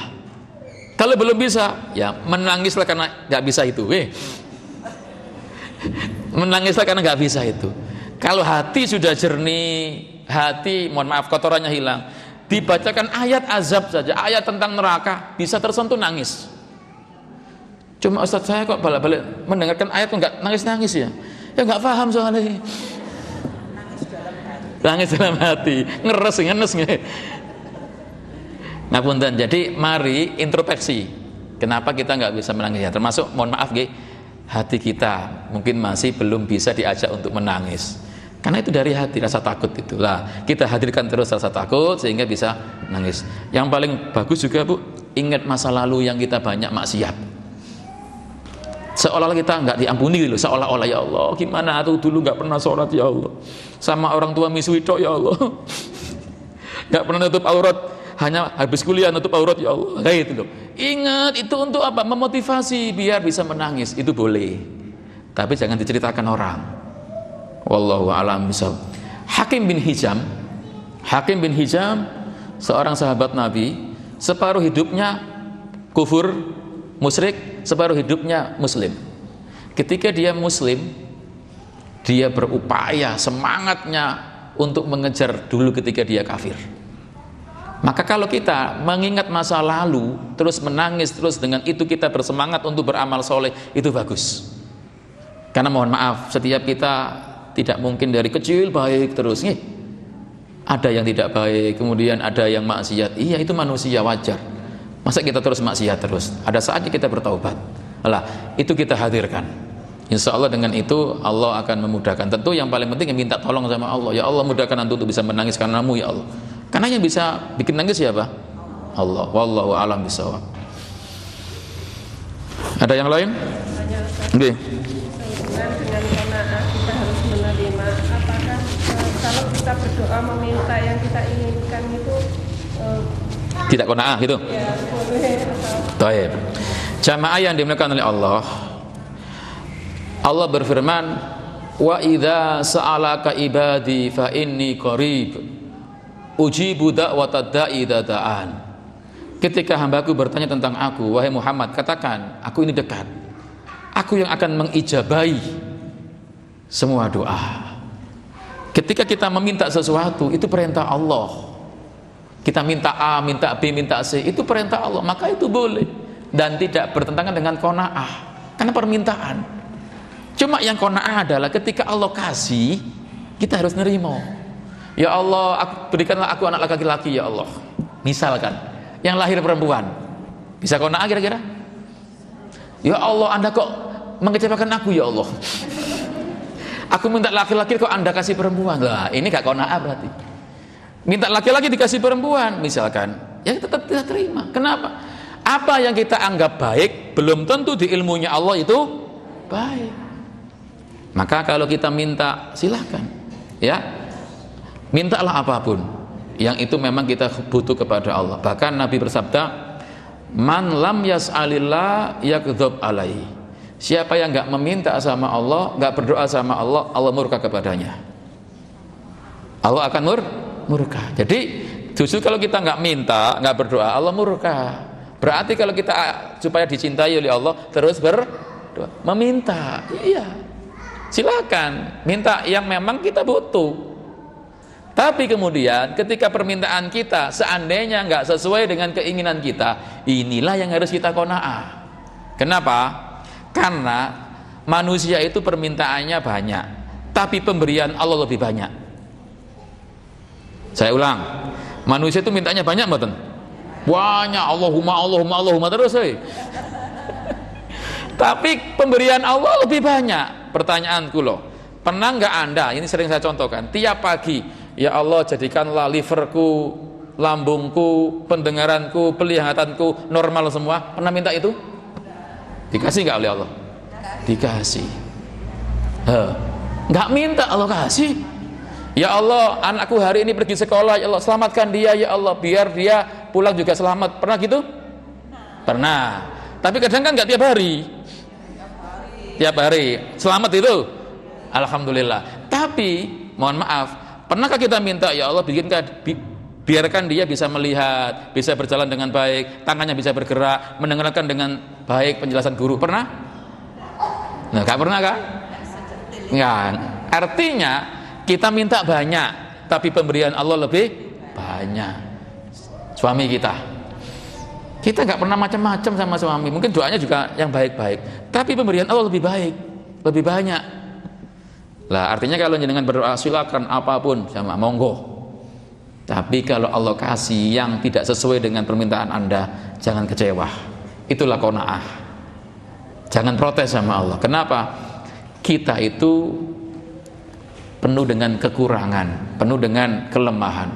Kalau belum bisa, ya menangislah karena nggak bisa itu. Menangislah karena nggak bisa itu. Kalau hati sudah jernih, hati, mohon maaf, kotorannya hilang, dibacakan ayat azab saja, ayat tentang neraka, bisa tersentuh, nangis. Cuma Ustadz, saya kok balik-balik mendengarkan ayat kok nggak nangis-nangis ya? Ya nggak paham soalnya. Nangis dalam hati, ngenes nggak? Nah punten, jadi mari introspeksi. Kenapa kita nggak bisa menangis ya? Termasuk, mohon maaf hati kita mungkin masih belum bisa diajak untuk menangis. Karena itu dari hati, rasa takut itulah. Kita hadirkan terus rasa takut sehingga bisa nangis. Yang paling bagus juga Bu, ingat masa lalu yang kita banyak maksiat. Seolah-olah kita nggak diampuni gitu, seolah-olah ya Allah, gimana tuh dulu nggak pernah sholat ya Allah, sama orang tua misui tok ya Allah, nggak pernah nutup aurat, hanya habis kuliah nutup aurat ya Allah, kayak gitu loh. Ingat itu untuk apa? Memotivasi biar bisa menangis, itu boleh, tapi jangan diceritakan orang. Wallahu a'lam bishawab. Hakim bin Hizam, seorang sahabat Nabi, separuh hidupnya kufur, musyrik, separuh hidupnya muslim. Ketika dia muslim, dia berupaya semangatnya untuk mengejar dulu ketika dia kafir. Maka kalau kita mengingat masa lalu, terus menangis, terus dengan itu kita bersemangat untuk beramal soleh, itu bagus. Karena mohon maaf, setiap kita tidak mungkin dari kecil baik terus nih. Ada yang tidak baik, kemudian ada yang maksiat. Iya, itu manusia, wajar. Masa kita terus maksiat terus? Ada saatnya kita bertaubat. Alah, itu kita hadirkan. Insya Allah dengan itu Allah akan memudahkan. Tentu yang paling penting minta tolong sama Allah. Ya Allah, mudahkan antum untuk bisa menangis karenamu ya Allah. Karena yang bisa bikin nangis siapa? Allah. Wallahu a'lam bishawab. Ada yang lain? Oke. Dengan qanaah kita harus menerima. Apakah kalau kita berdoa meminta yang kita inginkan itu tidak qanaah gitu? Ya, boleh. Baik. Jamaah yang dimuliakan oleh Allah, Allah berfirman, wa idza sa'alaka ibadi fa inni qarib ujibu da'watad da'i idza da'an. Ketika hambaku bertanya tentang aku, wahai Muhammad, katakan aku ini dekat, aku yang akan mengijabahi semua doa. Ketika kita meminta sesuatu, itu perintah Allah. Kita minta A, minta B, minta C, itu perintah Allah, maka itu boleh dan tidak bertentangan dengan qanaah karena permintaan. Cuma yang qanaah adalah ketika Allah kasih, kita harus nerima. Ya Allah, berikanlah aku anak laki-laki ya Allah. Misalkan yang lahir perempuan, bisa qanaah kira-kira? Ya Allah, Anda kok mengecewakan aku ya Allah. Aku minta laki-laki kok Anda kasih perempuan. Lah, ini gak qanaah berarti. Minta laki-laki dikasih perempuan misalkan, ya tetap tidak terima. Kenapa? Apa yang kita anggap baik belum tentu di ilmunya Allah itu baik. Maka kalau kita minta, silahkan ya, mintalah apapun yang itu memang kita butuh kepada Allah. Bahkan Nabi bersabda, man lam yas'alillah yakdzub alaihi. Siapa yang enggak meminta sama Allah, enggak berdoa sama Allah, Allah murka kepadanya. Allah akan murka. Jadi justru kalau kita nggak minta, nggak berdoa, Allah murka. Berarti kalau kita supaya dicintai oleh Allah terus berdoa, meminta, iya, silakan minta yang memang kita butuh. Tapi kemudian ketika permintaan kita seandainya nggak sesuai dengan keinginan kita, inilah yang harus kita qanaah. Kenapa? Karena manusia itu permintaannya banyak, tapi pemberian Allah lebih banyak. Saya ulang, manusia itu mintanya banyak mboten? Banyak, Allahumma terus. Tapi pemberian Allah lebih banyak. Pertanyaanku loh, Pernah nggak Anda, ini sering saya contohkan, tiap pagi, ya Allah jadikanlah liverku, lambungku, pendengaranku, penglihatanku normal semua. Pernah minta itu? Dikasih nggak oleh Allah? Dikasih. Nggak minta Allah kasih. Ya Allah, anakku hari ini pergi sekolah, ya Allah selamatkan dia, ya Allah, biar dia pulang juga selamat. Pernah gitu? Pernah. Tapi kadang kan nggak tiap hari. Tiap hari. Selamat itu, alhamdulillah. Tapi mohon maaf, pernahkah kita minta, ya Allah biarkan dia bisa melihat, bisa berjalan dengan baik, tangannya bisa bergerak, mendengarkan dengan baik penjelasan guru? Pernah? Nah, gak pernah kan? Nggak. Artinya kita minta banyak, tapi pemberian Allah lebih banyak. Suami kita nggak pernah macam-macam sama suami. Mungkin doanya juga yang baik-baik, tapi pemberian Allah lebih baik, lebih banyak. Lah artinya kalau jenengan berdoa silakan apapun sama monggo. Tapi kalau Allah kasih yang tidak sesuai dengan permintaan Anda, jangan kecewa. Itulah qanaah. Jangan protes sama Allah. Kenapa? Kita itu penuh dengan kekurangan, penuh dengan kelemahan.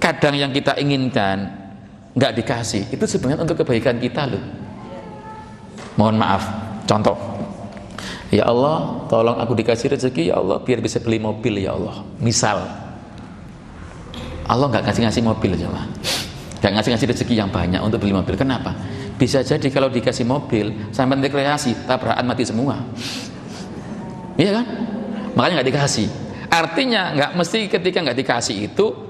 Kadang yang kita inginkan nggak dikasih, itu sebenarnya untuk kebaikan kita loh. Mohon maaf, contoh, ya Allah tolong aku dikasih rezeki ya Allah biar bisa beli mobil ya Allah. Misal Allah nggak ngasih mobil aja lah, nggak ngasih rezeki yang banyak untuk beli mobil. Kenapa? Bisa jadi kalau dikasih mobil sampai rekreasi tabrakan mati semua, iya kan? Makanya nggak dikasih. Artinya nggak mesti ketika nggak dikasih itu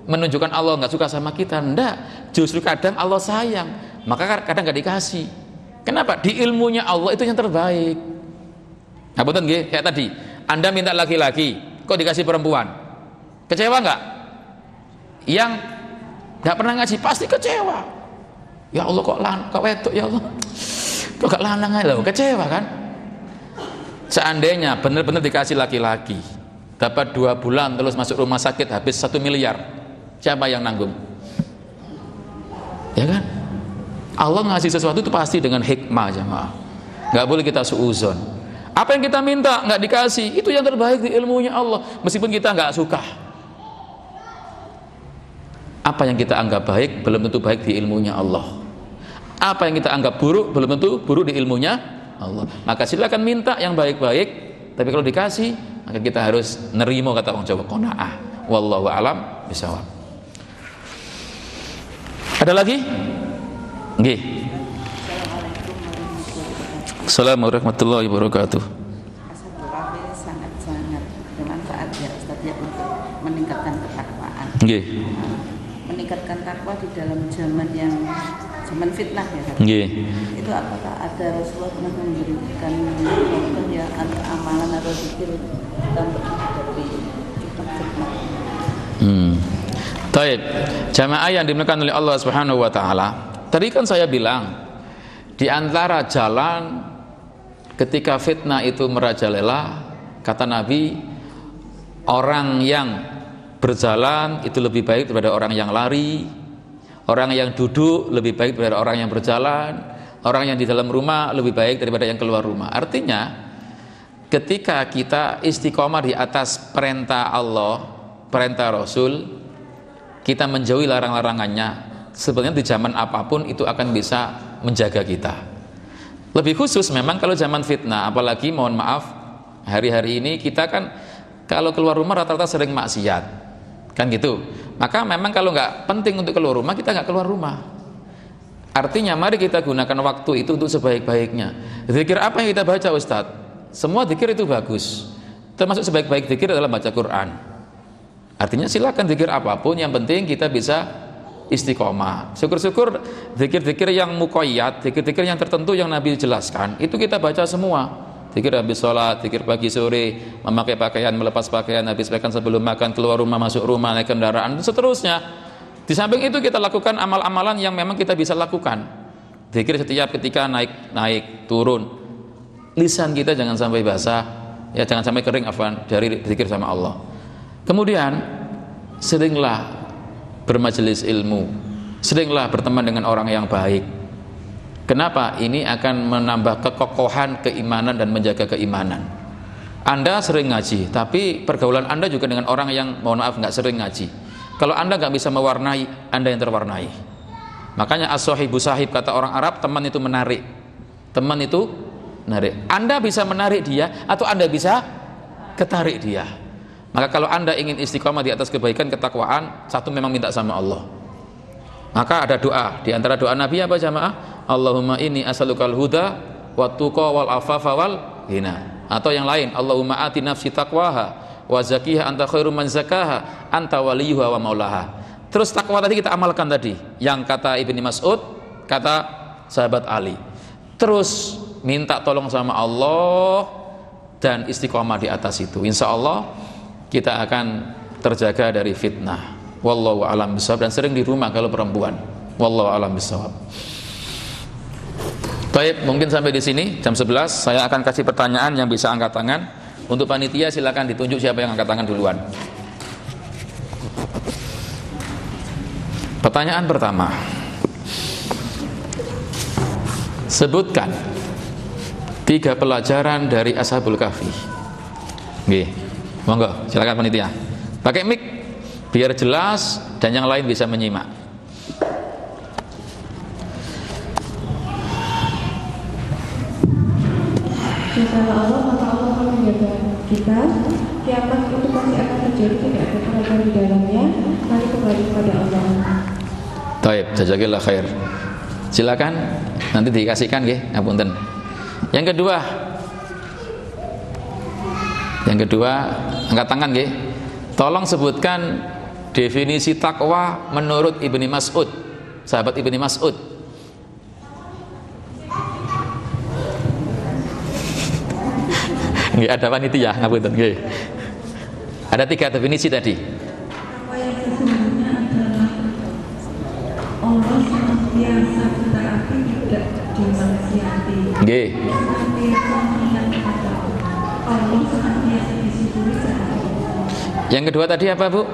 menunjukkan Allah nggak suka sama kita. Enggak, justru kadang Allah sayang, maka kadang nggak dikasih. Kenapa? Di ilmunya Allah itu yang terbaik. Nah betul nggih? Kayak tadi Anda minta laki-laki, kok dikasih perempuan, kecewa nggak? Yang nggak pernah ngasih pasti kecewa. Ya Allah kok wedok ya Allah, kok gak lanang aja, kecewa kan? Seandainya benar-benar dikasih laki-laki, dapat 2 bulan terus masuk rumah sakit habis 1 miliar, siapa yang nanggung? Ya kan? Allah ngasih sesuatu itu pasti dengan hikmah, jemaah. Nggak boleh kita suuzon. Apa yang kita minta nggak dikasih, itu yang terbaik di ilmunya Allah, meskipun kita nggak suka. Apa yang kita anggap baik belum tentu baik di ilmunya Allah. Apa yang kita anggap buruk belum tentu buruk di ilmunya Allah. Maka silakan minta yang baik-baik, tapi kalau dikasih maka kita harus nerimo, kata orang Jawa, qanaah. Wallahu alam bisawab. Ada lagi? Nggih. Assalamualaikum warahmatullahi wabarakatuh. Sangat-sangat bermanfaat ya Ustaz ya untuk meningkatkan ketakwaan. Nggih. Meningkatkan takwa di dalam zaman fitnah ya. Nggih. Itu apakah ada Rasulullah pernah memberikan contoh ya amalan atau zikir untuk menghadapi fitnah? Baik, jamaah yang dimuliakan oleh Allah Subhanahu wa taala. Tadi kan saya bilang di antara jalan ketika fitnah itu merajalela, kata Nabi, orang yang berjalan itu lebih baik daripada orang yang lari, orang yang duduk lebih baik daripada orang yang berjalan, orang yang di dalam rumah lebih baik daripada yang keluar rumah. Artinya ketika kita istiqomah di atas perintah Allah, perintah Rasul, kita menjauhi larang-larangannya, sebenarnya di zaman apapun itu akan bisa menjaga kita. Lebih khusus memang kalau zaman fitnah, apalagi mohon maaf hari-hari ini kita kan kalau keluar rumah rata-rata sering maksiat, kan gitu. Maka memang kalau nggak penting untuk keluar rumah, kita nggak keluar rumah. Artinya mari kita gunakan waktu itu untuk sebaik-baiknya. Zikir apa yang kita baca Ustadz? Semua zikir itu bagus, termasuk sebaik-baik zikir adalah baca Quran. Artinya silakan zikir apapun, yang penting kita bisa istiqomah. Syukur-syukur zikir-zikir yang muqayyad, zikir-zikir yang tertentu yang Nabi jelaskan, itu kita baca semua. Zikir habis sholat, zikir pagi sore, memakai pakaian, melepas pakaian, habis makan, sebelum makan, keluar rumah, masuk rumah, naik kendaraan, dan seterusnya. Di samping itu kita lakukan amal-amalan yang memang kita bisa lakukan. Zikir setiap ketika naik, turun. Lisan kita jangan sampai basah, ya jangan sampai kering dari zikir sama Allah. Kemudian seringlah bermajelis ilmu, seringlah berteman dengan orang yang baik. Kenapa? Ini akan menambah kekokohan keimanan dan menjaga keimanan. Anda sering ngaji, tapi pergaulan Anda juga dengan orang yang mohon maaf nggak sering ngaji. Kalau Anda nggak bisa mewarnai, Anda yang terwarnai. Makanya as-sahibu sahib, kata orang Arab, teman itu menarik. Teman itu menarik. Anda bisa menarik dia atau Anda bisa ketarik dia. Maka kalau Anda ingin istiqomah di atas kebaikan, ketakwaan, satu memang minta sama Allah. Maka ada doa, di antara doa Nabi apa jamaah? Allahumma inni as'alukal huda wa tuqa wal afafa wal ghina. Atau yang lain, Allahumma ati nafsi taqwaha wa zakiha anta khairum man zakaha anta waliyuha wa maulaha. Terus takwa tadi kita amalkan tadi, yang kata Ibnu Mas'ud, kata sahabat Ali. Terus minta tolong sama Allah dan istiqomah di atas itu. Insya Allah kita akan terjaga dari fitnah. Wallahu a'lam bishawab. Dan sering di rumah kalau perempuan. Wallahu a'lam bishawab. Baik, mungkin sampai di sini jam 11 saya akan kasih pertanyaan yang bisa angkat tangan. Untuk panitia silakan ditunjuk siapa yang angkat tangan duluan. Pertanyaan pertama. Sebutkan 3 pelajaran dari Ashabul Kahfi. Nggih. Monggo, silakan panitia. Pakai mic biar jelas dan yang lain bisa menyimak. Jika Allah, maka Allah akan menjaga kita. Kiamat itu pasti akan terjadi, tidak ada keraguan di dalamnya. Mari kembali kepada Allah. Baik, jazakillah khair. Silakan nanti dikasihkan nggih, ngapunten. Yang kedua, angkat tangan nggih. Tolong sebutkan definisi takwa menurut Ibnu Mas'ud, sahabat Ibnu Mas'ud. Nggih, ada panitia, ngapunten nggih. Ada 3 definisi tadi. Takwa yang sesungguhnya adalah Allah senantiasa ditaati, tidak dimaksiati. Nggih. Senantiasa mengingat kepada Allah, senantiasa disyukuri. Yang kedua tadi apa, Bu?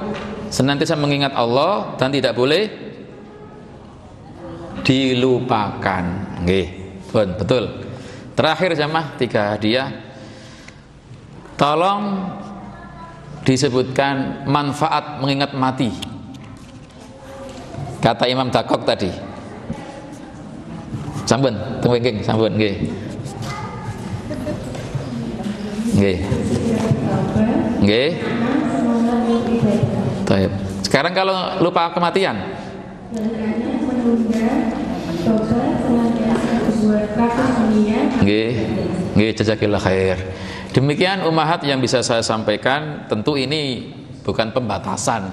Senantiasa mengingat Allah dan tidak boleh dilupakan. Nggih, betul. Terakhir jamaah 3 hadiah. Tolong disebutkan manfaat mengingat mati. Kata Imam Dakok tadi. Sampun, tengwengking, sampun nggih. Nggih. Nggih. Baik. Sekarang kalau lupa kematian. Nggih. Nggih, jazakillah khair. Demikian ummahat yang bisa saya sampaikan. Tentu ini bukan pembatasan,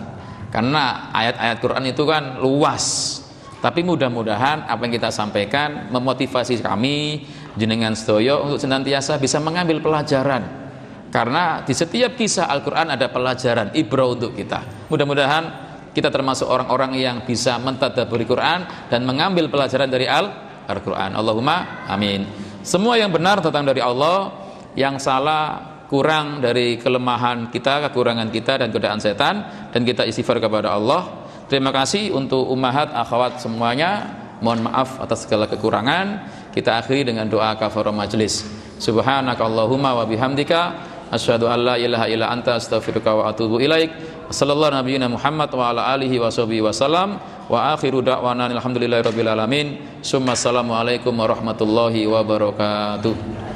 karena ayat-ayat Quran itu kan luas. Tapi mudah-mudahan apa yang kita sampaikan memotivasi kami jenengan sedaya untuk senantiasa bisa mengambil pelajaran. Karena di setiap kisah Al-Quran ada pelajaran, ibrah untuk kita. Mudah-mudahan kita termasuk orang-orang yang bisa mentadabburi Quran dan mengambil pelajaran dari Al-Quran. Allahumma amin. Semua yang benar datang dari Allah, yang salah kurang dari kelemahan kita, kekurangan kita dan godaan setan, dan kita istighfar kepada Allah. Terima kasih untuk ummahat, akhwat semuanya. Mohon maaf atas segala kekurangan. Kita akhiri dengan doa kafarah majlis. Subhanakallahumma wa bihamdika asyhadu an la ilaha illa anta astaghfiruka wa atubu ilaik. Sallallahu nabiyina Muhammad wa ala alihi wa sahbihi wasallam. Wa akhiru da'wana alhamdulillahi rabbil alamin. Summa assalamu alaikum warahmatullahi wabarakatuh.